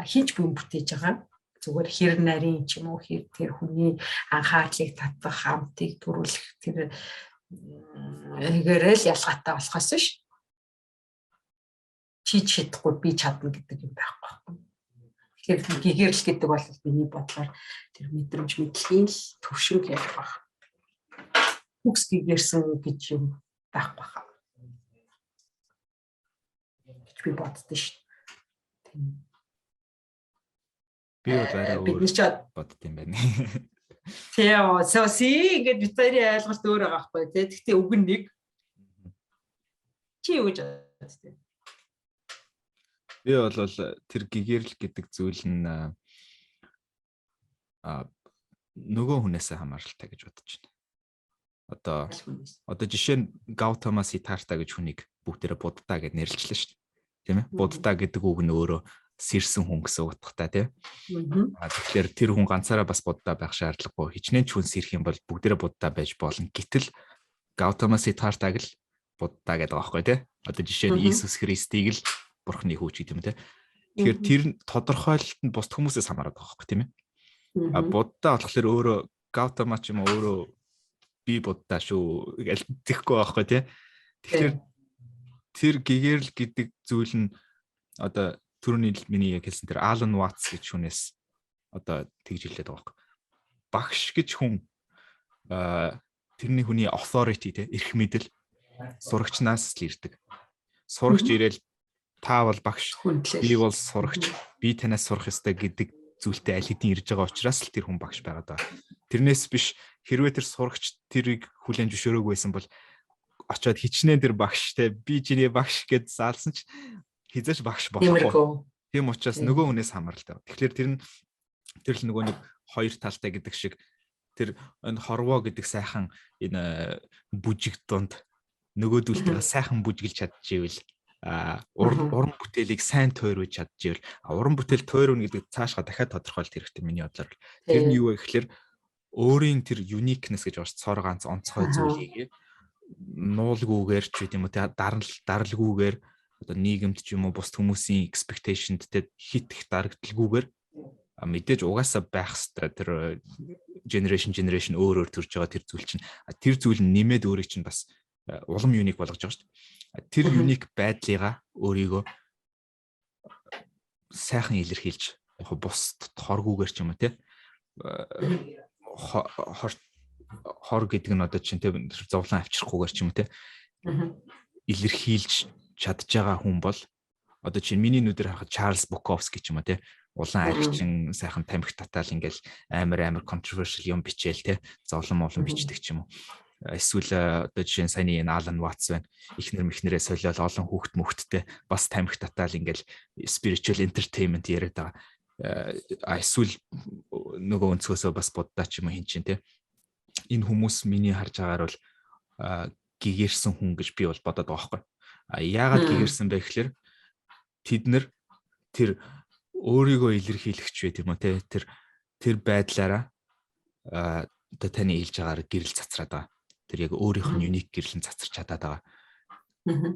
Хинч бүм бүтээж байгаа. Зүгээр хэр нарийн ч юм уу тэр хүний анхаарлыг татах, хамтыг төрүүлэх тэр гэрэл ялгаатай болохоос ш. Чи чадахгүй би чадна гэдэг юм байхгүй. Тэгэхээр гэгэрл гэдэг бол миний бодлоор тэр мэдрэмж мэдлэгийн л төвшинг ялах баг. Хүкс гэгэрсэн гэж юм байхгүй хаа. гэж би боддоо шүү. Би бол арай өөр бодд юм байна. Тэгээ соси ингээд битэрийн ойлголт өөр байгаа байхгүй тий. Гэхдээ үг нь нэг. Чи юу гэж боддоо? Би бол тэр гэгэрл гэдэг зүйл нь нөгөө хүнээсээ хамааралтай гэж бодож байна. Одоо жишээ нь Gautama Siddhartha гэж хүнийг бүгдээрээ Будда гэж нэрлэлээ шүү дээ. Тийм ээ? Будда гэдэг үг нь өөрөө сэрсэн хүн гэсэн утгатай тийм. Тэгэхээр тэр хүн ганцаараа бас Будда байх шаардлагагүй. Хичнээн ч хүн сэрх юм бол бүгдээрээ Будда байж болно. Гэтэл Gautama Siddhartha-г л Будда гэдэг байгаа байхгүй тийм. Одоо жишээ нь Иесус Христийг л Бурхны хүүч гэдэг юм те. Тэгэхээр тэр тодорхойлолт нь бусд хүмүүсээс хамаарат байгаа байхгүй тийм ээ. Будда болохоор өөрөө Gautama ч юм өөрөө би Будда шүү гэхгүй байхгүй тийм. Тэгэхээр тэр гэгэрл гэдэг зүйл нь одоо түрүүний миний яг хэлсэн тэр Alan Watts гэж хүнээс одоо тэгж хэлээд байгаа байхгүй. Багш гэж хүн тэрний хүний authority те эрх мэдэл сурагчнаас л ирдэг. Сурагч ирээл та бол багш, би бол сурагч, би танаас сурах ёстой гэдэг зүйлтэй аль хэдийн ирж байгаа учраас л тэр хүн багш байгаад байгаа. Тэрнээс биш хэрвээ тэр сурагч тэрийг хүлээн зөвшөөрөөгүй байсан бол очиод хичнээн тэр багштай би чиний багш гэж заалсан ч хизээш багш болохгүй. Тийм учраас нөгөө хүнээс хамааралтай. Тэгэхээр тэр л нөгөө нэг хоёр талтай гэдэг шиг тэр энэ хорвоо гэдэг сайхан энэ бүжиг донд нөгөөдөлтөө сайхан бүжиглж чадчихвэл уран бүтээлийг сайн тойрвож чадчихвэл уран бүтээл тойрвно гэдэг цаашгаа дахиад тодорхойлт хэрэгтэй миний бодлоор. Тэр нь юу вэ гэхээр өөрийн тэр uniqueness гэж бас цор ганц онцгой зүйлийг нуулгүйгээр ч гэдэм үү те даралгүйгээр одоо нийгэмд ч юм уу бусд хүмүүсийн expectation-д те хит их дарагдalgүйгээр мэдээж угаасаа байх хэвээр тэр generation өөр төрж байгаа тэр зүйл чинь тэр зүйл нь нэмээд өөрийг чинь бас улам unique болгож байгаа шүү дээ. Тэр unique байдлыгаа өөрийгөө сайхан илэрхийлж яг бусд хоргүйгээр ч юм уу те хор гэдэг нь одоо чинь те зовлон авчрахгүйгээр ч юм уу те илэрхийлж чадж байгаа хүн бол одоо чинь миний нүдээр харахад Чарльз Буковский ч юм уу те улаан аригчин сайхан тамхи татаал ингээл амар controversial юм бичээл те зовлон бичдэг ч юм уу. Эсвэл одоо жишээ нь саяны Alan Watts байна. Ихнэр мэхнэрээ солиол олон хүүхд мөхттэй бас тамхи татаал ингээл spiritual entertainment яриад байгаа. Эсвэл нөгөө өнцгөөсөө бас Будда ч юм уу хин чинь те. Энэ хүмүүс миний харж байгаагаар бол гэгэрсэн хүн гэж би бол бодоод байгаа байхгүй. Яагаад гэгэрсэн бэ гэхээр тэд нэр тэр өөрийгөө илэрхийлэгч вэ тийм үү те. Тэр байдлаараа одоо таны хэлж байгаагаар гэрэл цацраад байгаа. Тэр яг өөрийнх нь unique гэрлэн цацарч чадаад байгаа.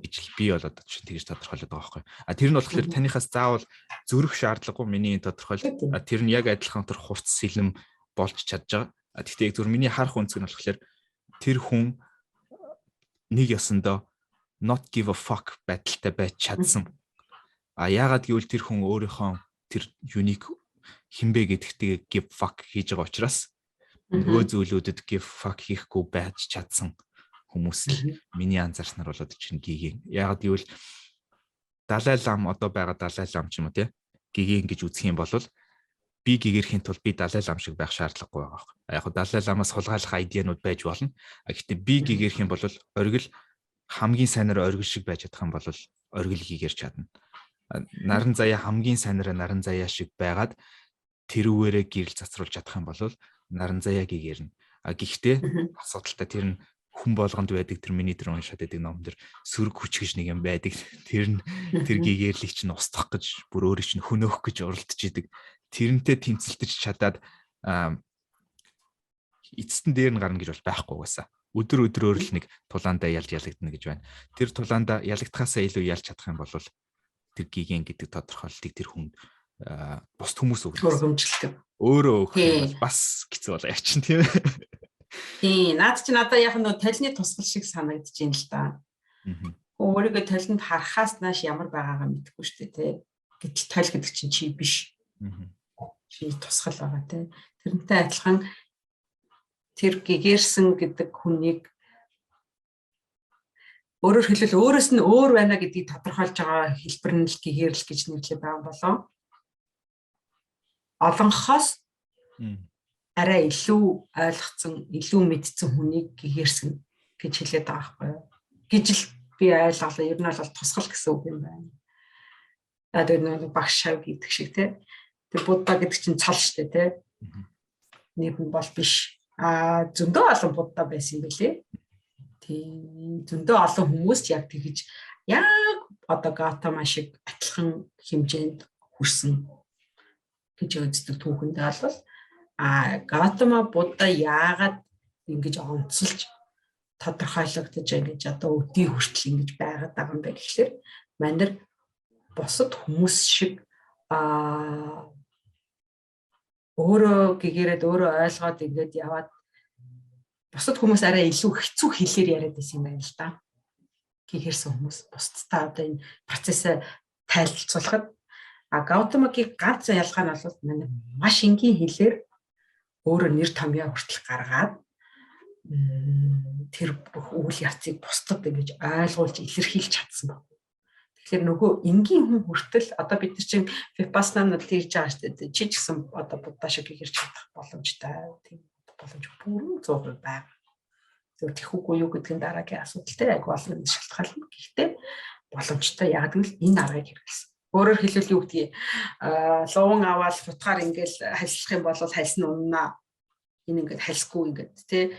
Ижил би бол одоо чинь тэгж тодорхойлоод байгаа байхгүй. Тэр нь болохоор танихаас заавал зөрөх шаардлагагүй миний тодорхойлолт. Тэр нь яг адилхан тэр хувц сэлэм болж чадж байгаа. Гэхдээ яг зөв миний харах үнцэг нь болохоор тэр хүн нэг ёсондоо not give a fuck байдалтай байж чадсан. Яагаад гэвэл тэр хүн өөрийнхөө тэр unique хинбэ гэдэгтээ give fuck хийж байгаа учраас нөгөө зүйлүүдэд give fuck хийхгүй байж чадсан хүмүүс л миний анзаарснаар болоод чинь гигийн. Яагаад гэвэл Далай лам одоо байгаа Далай лам ч юм уу тий гигийн гэж үзэх юм бол би гэгэрхийн тулд би Далай лам шиг байх шаардлагагүй байгаа байхгүй. Яг хөө Далай ламаас хулгайлах айдианууд байж болно. Гэхдээ би гэгэрх юм бол оргил хамгийн сайнаар оргил шиг байж чадах юм бол оргил гэгэрч чадна. Наран заяа хамгийн сайнаар наран заяа шиг байгаад тэрүүгээрээ гэрэл цацруулж чадах юм бол наран заяа гэгэрнэ. Гэхдээ асуудалтай тэр нь хүн болгонд байдаг тэр миний тэр уншаад байдаг ном дэр сөрөг хүч гэж нэг юм байдаг. Тэр гэгэрлийг чинь устгах гэж бүр өөрөө чинь хөнөөх гэж уралдаж идэг. Тэрнтэй тэмцэлтэж чадаад эцэстэн дээр нь гарна гэж бол байхгүй угаасаа. Өдөр л нэг тулаандаа ялж ялагдана гэж байна. Тэр тулаандаа ялагдахаасаа илүү ялж чадах юм бол тэр гиген гэдэг тодорхойлтыг тэр хүн бус хүмүүс өгөх. Өөрөө өгөх бас хэцүү болоо яачин тийм ээ. Наад чи надад яг нөө толны тусгал шиг санагдаж байна л да. Өөрийгөө толинд харахаас нааш ямар байгаагаа мэдэхгүй шүү дээ тий. Гэтэл тол гэдэг чинь чи биш. Чи тусгал байгаа тий. Тэрнтэй адилхан тэр гэгэрсэн гэдэг хүнийг өөрөөр хэлбэл өөрөөс нь өөр байна гэдгийг тодорхойлж байгаа хэлбэр нь л гэгэрл гэж нэрлэдэг байгаа болоо. Олонхоос арай илүү ойлгоцсон, илүү мэдсэн хүнийг гэгэрсэн гэж хэлээд байгаа байхгүй юу? Гэж л би ойлголоо. Ер нь бол тусгал гэсэн үг юм байна. Тэр нэг багш шав гэдэг шиг тий. Тэр Будда гэдэг чинь цол штэ тий. Нэг нь бол биш. Зөндөө олон Будда байсан юм билээ. Тийм зөндөө олон хүмүүс яг тэгж яг одоо Гатама шиг адилхан хэмжээнд хүрсэн гэж үздэг түүхэндээ бол Гатама Будда яагаад ингэж онцолж тодорхойлогдож ингэж одоо өдий хүртэл ингэж байгаад байгаа юм бэ гэхэлэр манайд бусад хүмүүс шиг өөрөө гэгэрээд өөрөө ойлгоод ингэж яваад бусад хүмүүс арай илүү хэцүү хэлээр яриад байсан юм байна л да. Гэгэрсэн хүмүүс бусдтай одоо энэ процессыг тайлбарлахад Гатамагийн ганц ялгаа нь бол манай маш энгийн хэлээр өөрөө нэр томьёо хүртэл гаргаад тэр бүх үйл явцыг бусдад ингэж ойлгуулж илэрхийлж чадсан байна. Тэгэхээр нөгөө энгийн хүн хүртэл одоо бид нар чинь Випассанад тэгж байгаа шүү дээ. Чи ч гэсэн одоо Будда шиг гэрч чадах боломжтой. Тийм боломж бүрэн 100% байна. Зөв тэхүүгүй юу гэдэг нь дараагийн асуудалтай яг олон шалтгаална. Гэхдээ боломжтой яг л энэ аргыг хэрэглэсэн. Өөрөөр хэлбэл юу гэдгийг луун аваад хутгаар ингээл хальслах юм бол хальсна уннаа. Энэ ингээд хальсгүй ингээд тий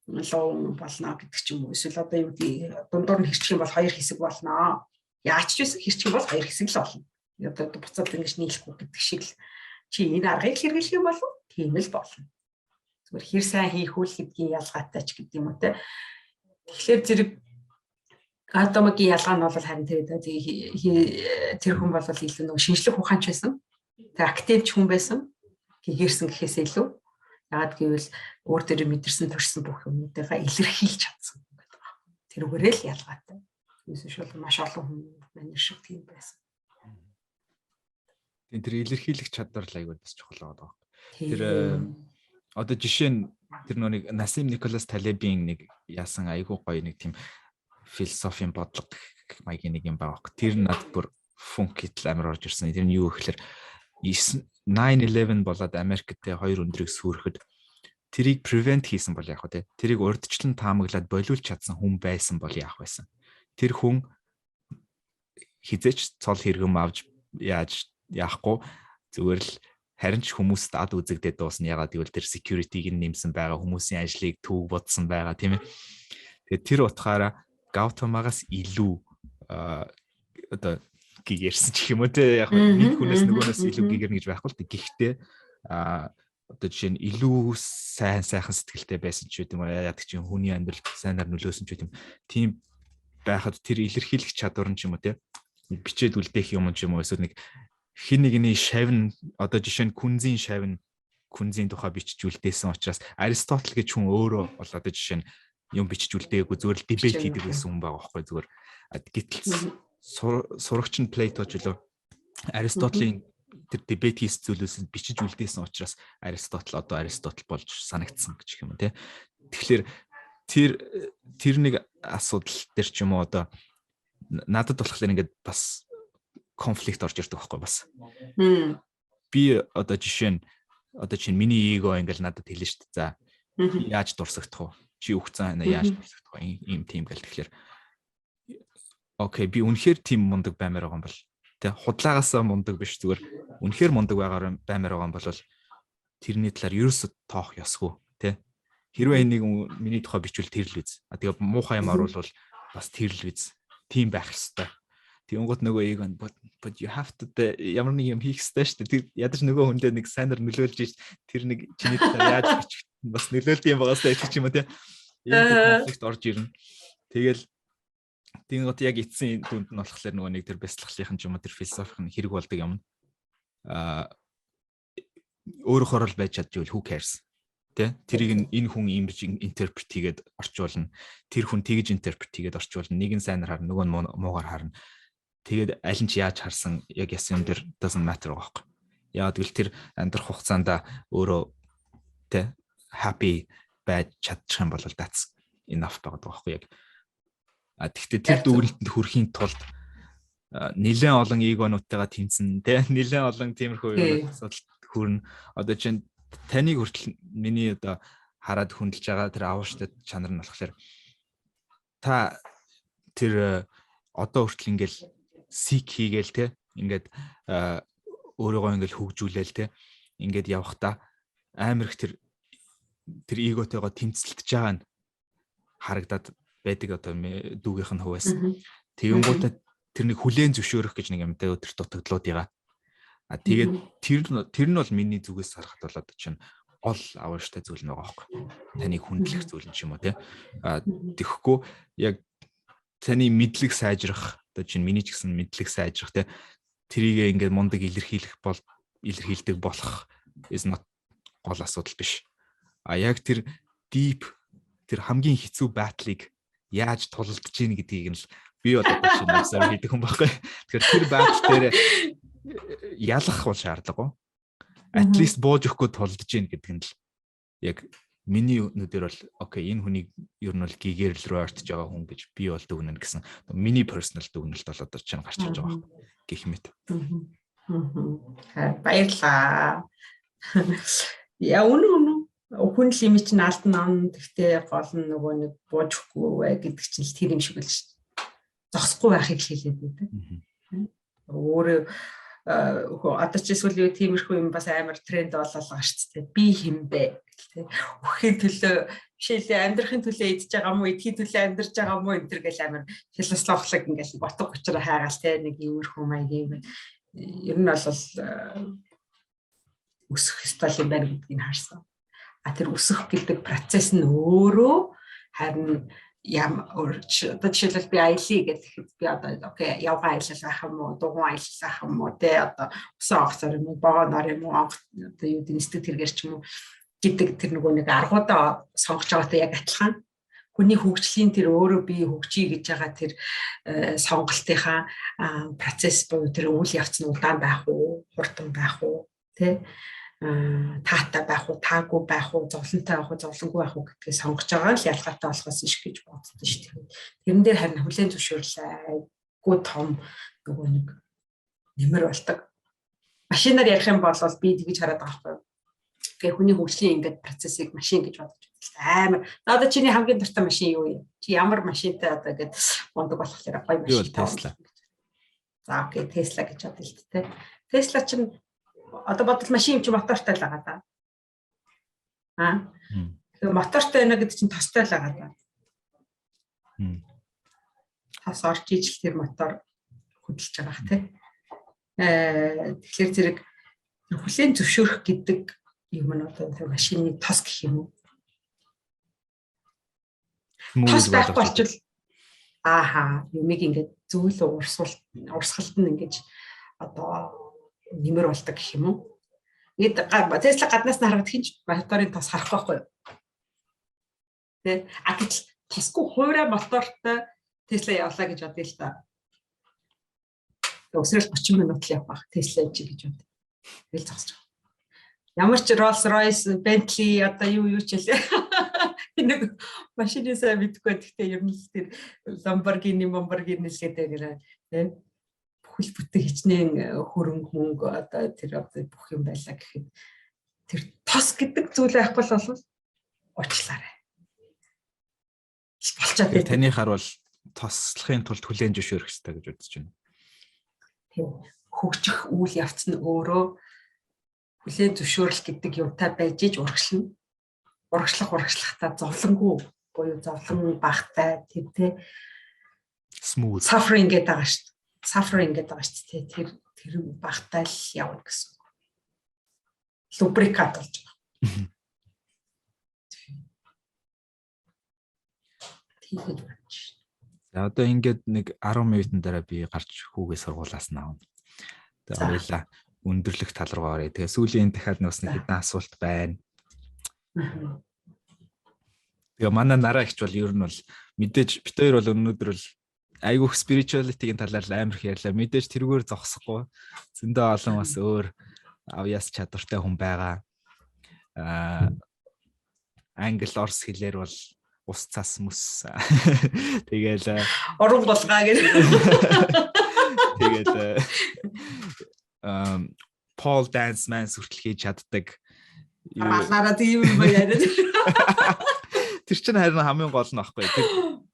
луун болно гэдэг ч юм уу. Эсвэл одоо юу гэдгийг дундуур нь хэрчих юм бол хоёр хэсэг болно. Яаж ч байсан хэрчих юм бол хоёр хэсэг л болно. Одоо буцаад ингэж нийлэхгүй гэдэг шиг л чи энэ аргыг хэрэглэх юм бол тийм л болно. Зүгээр хэр сайн хийх үл гэдгийн ялгаатай ч гэдэг юм уу те. Тэгэхээр зэрэг Гатамагийн ялгаа нь бол харин тэр хүн бол илүү нэг шинжлэх ухаанч байсан. Тэг активч хүн байсан. Гэгэрсэн гэхээс илүү яагаад гэвэл өөр дээр мэдэрсэн төрсэн бүх юмнуудаа илэрхийлж чадсан гэдэг байна. Тэрүүгээрээ л ялгаатай. Юусэн шул маш олон хүн манер шиг тийм байсан. Тэр илэрхийлэх чадвар л аягүй бас чухал байгаа. Тэр одоо жишээ нь тэр нэг Насим Николас Талебийн нэг яасан аягүй гоё нэг тийм философийн бодлого маягийн нэг юм байгаа. Тэр над бүр функитл амар орж ирсэн. Тэр нь юу гэхээр 9/11 болоод Америкт хоёр өндрийг сүрэхэд тэрийг prevent хийсэн бол яах вэ? Тэрийг урдчлан таамаглаад болиулж чадсан хүн байсан бол яах байсан? Тэр хүн хизээч цол хэрэгэм авч яаж яахгүй зүгээр л харин ч хүмүүст ад үзэгдээд дуусна. Ягаад гэвэл тэр security-г нэмсэн байгаа, хүмүүсийн ажлыг төв бодсон байгаа тийм ээ. Тэгээд тэр утгаараа Гатамагаас илүү одоо гэгэрсэн ч юм уу те яг нэг хүнээс нөгөөнөөс илүү гэгэрнэ гэж байхгүй л те. Гэхдээ одоо жишээ нь илүү сайхан сэтгэлтэй байсан ч юм уу яадаг чинь хүний амьдрал сайнаар нөлөөсөн ч юм. Тийм байхад тэр илэрхийлэх чадвар нь ч юм уу те бичээд үлдээх юм ч юм уу эсвэл нэг хин нэгний шавн одоо жишээ нь күнзийн шавн күнзийн тухай бичиж үлдээсэн учраас Аристотл гэж хүн өөрөө бол одоо жишээ нь юм бичиж үлдээгүй зүгээр л дебет хийдэг гэсэн хүн байгаа байхгүй зүгээр. Гэтэл сурагч нь Плато ч үлээ Аристотлийн тэр дебет хийсэн зүйлээс бичиж үлдээсэн учраас Аристотл одоо Аристотл болж санагдсан гэж юм тий. Тэгэхээр тэр нэг асуудал дээр ч юм уу одоо надад болохоор ингээд бас конфликт орж ирдэг байхгүй бас. Би одоо жишээ нь миний эго ингээл надад хэлнэ шүү дээ. За яаж дурсагдах вэ? Чи үхцэн яаж дурсагдах вэ? Ийм тийм гэл тэгэхээр окей би үнэхээр тийм мундаг баймаар байгаа юм бол тэ худлаагаасаа мундаг биш зүгээр үнэхээр мундаг баймаар байгаа юм бол тэрний талаар ерөөсө тоох ёсгүй тэ. Хэрвээ энийг миний тухай бичвэл тэр л үз. Тэгээ муухай юм оруулвал бас тэр л үз. Тийм байх ёстой. Тэнгууд нөгөө эго but you have to ямар нэг юм хийх ёстой шүү дээ. Тэр ядаж нөгөө хүндээ нэг сайнаар нөлөөлж ич тэр нэг чиний талаар яаж бичих бас нөлөөлт юм байгаасаа их ч юм уу те. Ийм конфликт орж ирнэ. Тэгэл тэнгууд яг эцсийн дүнд нь болохоор нөгөө нэг тэр бяцлаглалын ч юм уу тэр философийн хэрэг болдог юм. Өөрөөр л байж чадчихвэл who cares тэ тэрийг энэ хүн юм биш интерпрет хийгээд орчуулна. Тэр хүн тэгж интерпрет хийгээд орчуулна. Нэг нь сайнаар харна, нөгөө нь муугаар харна. Тэгээд аль нь ч яаж харсан яг ясан юм дээр doesn't matter байхгүй. Яагаад гэвэл тэр амьдрах хугацаанд өөрөө тэ happy байж чадчих юм бол that's enough байгаа байхгүй яг. Тэгвэл тэр дүүрэлтэнд хүрэхийн тулд нэлээд олон эгонуудтайгаа тэмцэн тэ нэлээд олон тиймэрхүү юмнаас хүрнэ. Одоо чинь таныг хүртэл миний одоо хараад хүндэлж байгаа тэр авууштай чанар нь болохоор та тэр одоо хүртэл ингээл сик хийгээл те ингээд өөрийгөө ингээл хөгжүүлээл те ингээд явхдаа амар их тэр эготойгоо тэмцэлтэж байгаа нь харагдаад байдаг одоо дүүгийнх нь хувьас. Тэгэнгүүтээ тэр нэг хүлээн зөвшөөрөх гэж нэг юмтай өдөр дутагдлуудыгаа. Тэгээд тэр нь бол миний зүгээс харахад бол одоо чинь гол авааштай зүйл нэг байгаа байхгүй. Таныг хүндлэх зүйл юм уу те. Тэгэхгүй яг таны мэдлэг сайжрах одоо чинь миний ч гэсэн мэдлэг сайжрах те тэрийг ингээд мундаг илэрхийлдэг болох is not гол асуудал биш. Яг тэр deep тэр хамгийн хэцүү батлыг яаж тулалдаж ийн гэдгийг нь л би одоо чинь насаар хийдэг юм байхгүй. Тэгэхээр тэр батл дээр ялах бол шаардлагагүй. At least бууж өгөхгүй тулалдаж ийн гэдэг нь л яг миний нүдээр бол окей энэ хүнийг ер нь бол гигэрл рүү ортж байгаа хүн гэж би бол дүгнэн гэсэн миний personal дүгнэлт бол одоо чинь гарч ирж байгаа гэх мэт. Баярлаа. Яа үнэн хүн л юм чинь алтан ном гэхдээ гол нь нөгөө нэг бууж өгөхгүй гэдэг чинь л тэр юм шиг л шүү дээ. Зогсохгүй байхыг хэлээд байдаг. Өөрөө одоо ч эсвэл юу тиймэрхүү юм бас амар тренд болол байгаа шүү дээ. Би хинбэ гэх тээ. Өхийн төлөө жишээлээ амьдрахын төлөө идж байгаа мó, эдхийн төлөө амьдарч байгаа мó энэ төр гэл амар философик ингээл ботго учраа хайгаал те нэг иймэрхүү маягийн юм. Ер нь бол өсөх стил юм байна гэдгийг харсан. Тэр өсөх гэдэг процесс нь өөрөө харин одоо жишээлбэл би аялье гэхэд би одоо окей явган аялал байх юм уу, дугуйн аялал байх юм уу, тэ одоо усан онгоцоор юм уу, богоноор юм уу, одоо юу гэдэг нэстэг тэргээр ч юм уу гэдэг тэр нөгөө нэг аргуудаа сонгож байгаатай яг адилхан. Хүний хөгжлийн тэр өөрөө би хөгжиж гэж байгаа тэр сонголтынхаа процесс буюу тэр үйл явц нь удаан байх уу, хурдан байх уу, тэ таатай байх уу, таагүй байх уу, зовлонтой байх уу, зовлонгүй байх уу гэдгийг сонгож байгаа л ялгаатай болохоос иш гэж боддоо шүү дээ. Тэрэн дээр харин хүлээн зөвшөөрлөө айгүй том нөгөө нэг нэмэр болдог. Машинаар ярих юм бол би тэгж хараад байгаа байхгүй юу. Тэгээ хүний хөгжлийн ингээд процессыг машин гэж бодож байна. Амар. Одоо чиний хамгийн дуртай машин юу юм? Чи ямар машинтай одоо ингээд мундаг болохоор гоё машин. Tesla. За окей, Tesla гэж бодъё л дээ. Tesla чинь одоо бодвол машин чи мотортой л байгаа да. Тэгээ мотортой байна гэдэг чинь тостой л байгаа да. Тос орж ижил тэр мотор хөдөлж байгаа х тий. Тэгэхээр зэрэг хүлээн зөвшөөрөх гэдэг юм нь одоо тэр машины тос гэх юм уу? Тос байхгүй болчихвол юмыг ингээд зөвлө урсгалт нь ингэж одоо нэмэр болдог гэх юм уу. Тесла гаднаас нь хараад хинч моторын тос харах байхгүй юу? Тэ гэтэл тосгүй хуурай мотортой Тесла явлаа гэж бодъё л та. Өсрөл 30 минут л явах Тесла гэж бод. Тэгэл зогсож байгаа. Ямар ч Rolls Royce, Bentley одоо юу ч хэлээ. Нэг машины сайн мэдгүй гэхдээ ер нь л тэр Lamborghini л гэдэг гэрээ бүхэл бүтэн хичнээн хөрөнгө мөнгө одоо тэр бүх юм байлаа гэхэд тэр тос гэдэг зүйл байхгүй л бол уучлаарай. Болчоод байна. Таны харвал тослохын тулд хүлээн зөвшөөрөх хэрэгтэй гэж бодож байна. Тийм. Хөгжих үйл явц нь өөрөө хүлээн зөвшөөрөл гэдэг юмтай байж иж урагшлахтаа зовлонгүй буюу зовлон багтай тийм тэ smooth suffering гэдэг байгаа шүү дээ. Suffering гэдэг байгаа шүү дээ. Тэр багтай л явна гэсэн. Lubricant болж байгаа. Тийм гэж байна. За одоо ингээд нэг 10 минутын дараа би гарч хүүгээ сургуулаас нь авна. Тэгээ хоёлаа өндөрлөх тал руу оръё. Тэгээ сүүлийн дахиад нэг хэдэн асуулт байна. Тэгээ манай нараа ихч бол ер нь бол мэдээж бит хоёр бол өнөөдөр бол айгүйх spirituality-ийн талаар амар их ярьлаа. Мэдээж тэргээр зогсохгүй. Зөндөө олон бас өөр авьяас чадвартай хүн байгаа. Англи орс хэлээр бол ус цас мөс. Тэгээл орон болгоо гэж. Тэгээд Paul dance man хүртэл хийж чаддаг. Алаараа тийм юм яриад. Тэр чинь харин хамгийн гол нь байхгүй. Тэр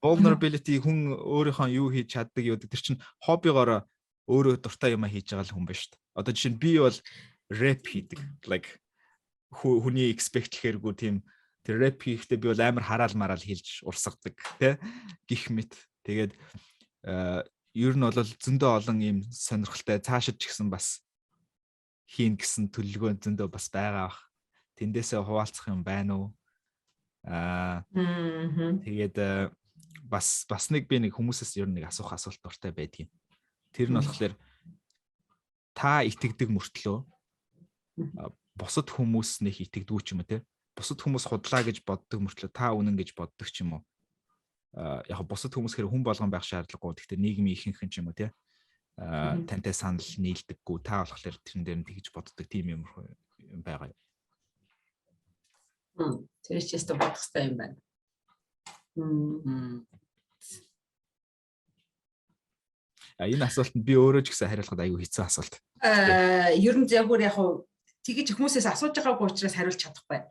vulnerability хүн өөрийнхөө юу хийж чаддаг юу гэдэг. Тэр чинь хоббигоор өөрөө дуртай юм хийж байгаа л хүн байна шүү дээ. Одоо жишээ нь би бол rap хийдэг. Like хүний expect гэхэргүй тийм тэр rap хийхдээ би бол амар хараал хэлж урсгадаг тий гих мэт. Тэгээд ер нь бол зөндөө олон ийм сонирхолтой цаашид ч гэсэн бас хийн гэсэн төлөвлөгөө зөндөө бас байгаа бах. Тэндээсээ хуваалцах юм байна уу? Тэгээд бас нэг би нэг хүмүүсээс ер нь нэг асуух асуулт дуртай байдгийн. Тэр нь болохоор та итгэдэг мөртлөө бусад хүмүүс нэг итгэдэггүй ч юм уу те? Бусад хүмүүс худлаа гэж боддог мөртлөө та үнэн гэж боддог ч юм уу? Яг бусад хүмүүс хэрэг хүн болгон байх шаардлагагүй. Гэхдээ нийгмийн ихэнх ч юм уу те? Тантай санал нийлдэггүй. Та болохоор тэрэн дээр нь тэгж боддог тийм юм байгаа юу? Тэр ч яста бодох хэрэгтэй юм байна. Энэ асуултанд би өөрөө ч гэсэн хариулахад аюу хэцүү асуулт. Ер нь яг тэгэж хүмүүсээс асууж байгаагүй учраас хариулж чадахгүй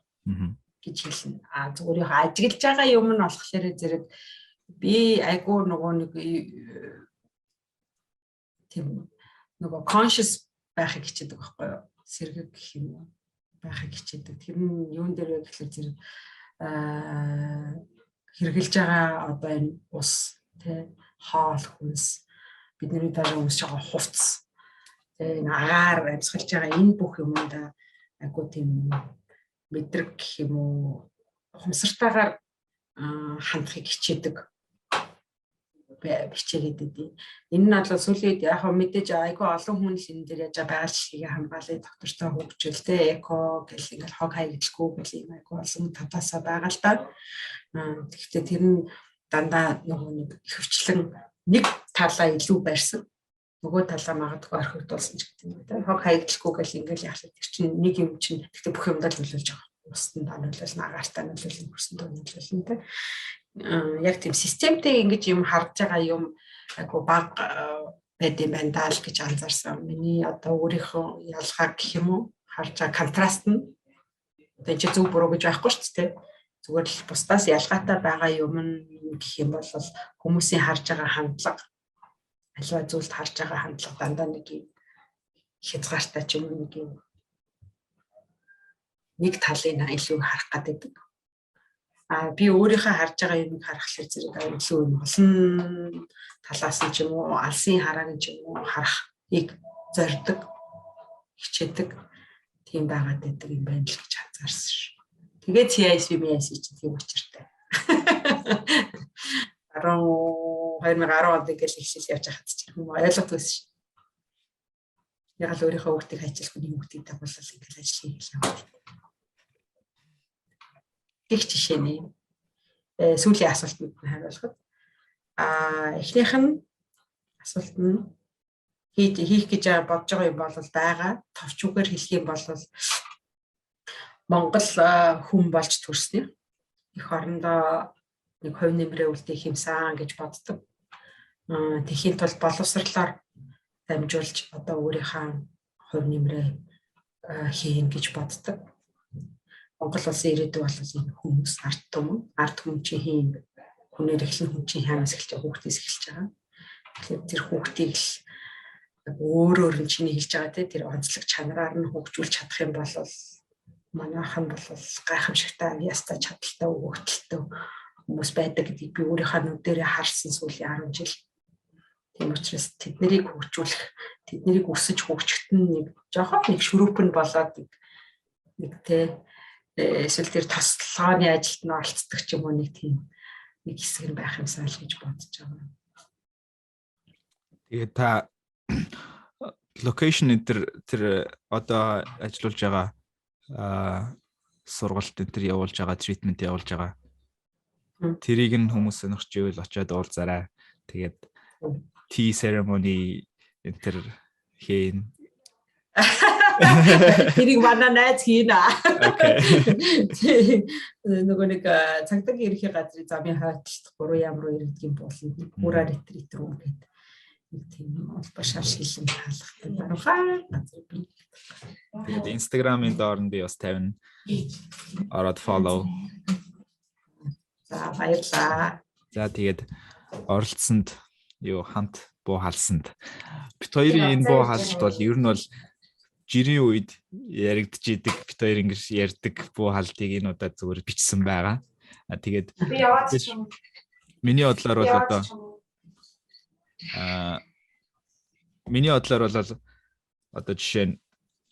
гэж хэлнэ. Зүгээр ажиглаж байгаа юм нь болохоор зэрэг би айгүй нэг тийм conscious байхыг хичээдэг байхгүй юу? Сэргэг гэх юм уу? Байхыг хичээдэг. Тэр нь юун дээр вэ гэхэлэр зэрэг хэрглэж байгаа одоо энэ ус тэ хоол хүнс бидний дараа өмсөж байгаа хувцс энэ агаар амьсгалж байгаа энэ бүх юмудаа айгуу тийм мэдрэг гэх юм уу хумсартайгаар хандахыг хичээдэг бичээгээд идэв. Энэ нь бол сүүлийн үед яг мэдээж айгүй олон хүн л энэ дээр яаж байгаа шигээ хамгаалын доктортой хөгжүүлтэй эко гэл ингээл хог хаягдлгүй гэл юм айгүй олон татаасаа байгаа л да. Гэхдээ тэр нь дандаа нэг хөвчлэн нэг талаа илүү барьсан. Нөгөө талаа магадгүй орхигдуулсан ч гэдэг юм да. Хог хаягдлгүй гэл ингээл яах вэ? Тэр чинь нэг юм чинь гэхдээ бүх юмдаа л нөлөөлж байгаа. Устанд нөлөөлөл, агаартай нөлөөлөл, хөрсөнд нөлөөлөл тэ. Яг тийм системтэй ингэж юм харж байгаа юм айгу баг байд юм байна даа л гэж анзаарсан. Миний одоо өөрийнхөө ялгаа гэх юм уу харж байгаа контраст нь одоо чи зөв буруу гэж байхгүй шүү дээ. Зүгээр л бусдаас ялгаатай байгаа юм гэх юм бол хүмүүсийн харж байгаа хандлага аливаа зүйлд харж байгаа хандлага дандаа нэг юм хязгаартай ч юм уу нэг талын илүү харах гэдэг. Би өөрийнхөө харж байгаа юмыг харахлаар зэрэг илүү олон талаас нь ч юм уу алсын харааг нь ч юм уу харахыг зорддог хичээдэг тийм байгаад байдаг юм байна л гэж анзаарсан шүү. Тэгээд CISV-ийн чинь тийм учиртай. 2010 онд ингээл ихшил явж хахад ч юм уу ойлгох байсан шүү. Яг л өөрийнхөө хүүхдийг хайчилах хүний хүүхдийг дагуулсан ингээл ажил хийлээ. Их жишээ нэ. Сүүлийн асуултанд хариулахад эхнийх нь асуулт нь хийх гэж бодож байгаа юм бол байгаа. Товчуугаар хэлэх юм бол Монгол хүн болж төрснөө их орондоо нэг хувь нэмрээ үлдээх юмсан гэж боддог. Тэхийн тулд боловсрлоор дамжуулж одоо өөрийнхөө хувь нэмрээ хийн гэж боддог. Монгол улсын ирээдүй бол энэ хүмүүс ард түмэн чи хийн хүнээр эхлэн хүн чи хянаас эхэлж байгаа хүүхдээс эхэлж байгаа. Тэгэхээр тэр хүүхдийг л өөр нь чиний хэлж байгаа те тэр онцлог чанараар нь хөгжүүлж чадах юм бол манайхан бол гайхамшигтай яста чадaltaй өгөгдөлтөө хүмүүс байдаг гэдгийг би өөрийнхөө нүдэрээ харсан сүүлийн 10 жил. Тийм учраас тэднийг хөгжүүлэх, тэднийг өсөж хөгжөхтөн нэг жоохон нэг шүрүүпэн болоод нэг те эсвэл тэр тослооны ажилд нь оролцдог ч юм уу нэг тийм нэг хэсэг нь байх юмсаа л гэж бодож байгаа. Тэгээ та локейшн тэр одоо ажиллаж байгаа сургалт энэ явуулж байгаа тритмент явуулж байгаа. Тэрийг нь хүмүүс сонирхч ивэл очиод уулзаарай. Тэгээд tea ceremony энэ хийн. Тэрийг манай найз хийнэ. Окей. Нөгөө нэг цагдаагийн ерхий газрын замын хойдолд 3 ям руу ирдэг юм болно. Пура ретрит руу гэдэг. Тийм улбашаар шилэн хаалгатай даруйхан газар бий. Тэгээд Instagram-ын доор нь би бас тавина. Ороод follow. За баярлаа. За тэгээд оролцсонд хамт буу халсанд. Бит хоёрын энэ буу халт бол ер нь бол жирийн үед яригдчихийдэг бит хоёр ингэж ярьдаг буу халтыг энэ удаа зүгээр бичсэн байгаа. Тэгээд миний бодлоор бол одоо миний бодлоор бол одоо жишээ нь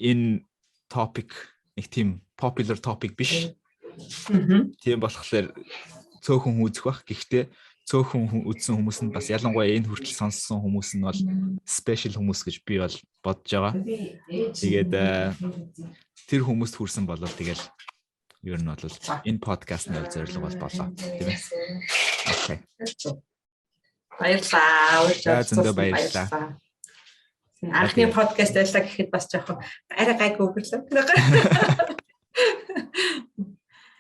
энэ topic нэг тийм popular topic биш. Тийм болохоор цөөхөн үзэх бах. Гэхдээ цөөхөн үзсэн хүмүүс нь бас ялангуяа энэ хүртэл сонссон хүмүүс нь бол special хүмүүс гэж би бол бодож байгаа. Тэгээд тэр хүмүүст хүрсэн болол тэгэл ер нь бол энэ подкастны зорилго бол болоо. Тийм ээ. Окей. Баярлалаа. Баярлалаа. Анхны подкаст байлаа гэхэд бас жоохон арай гайгүй өглөө.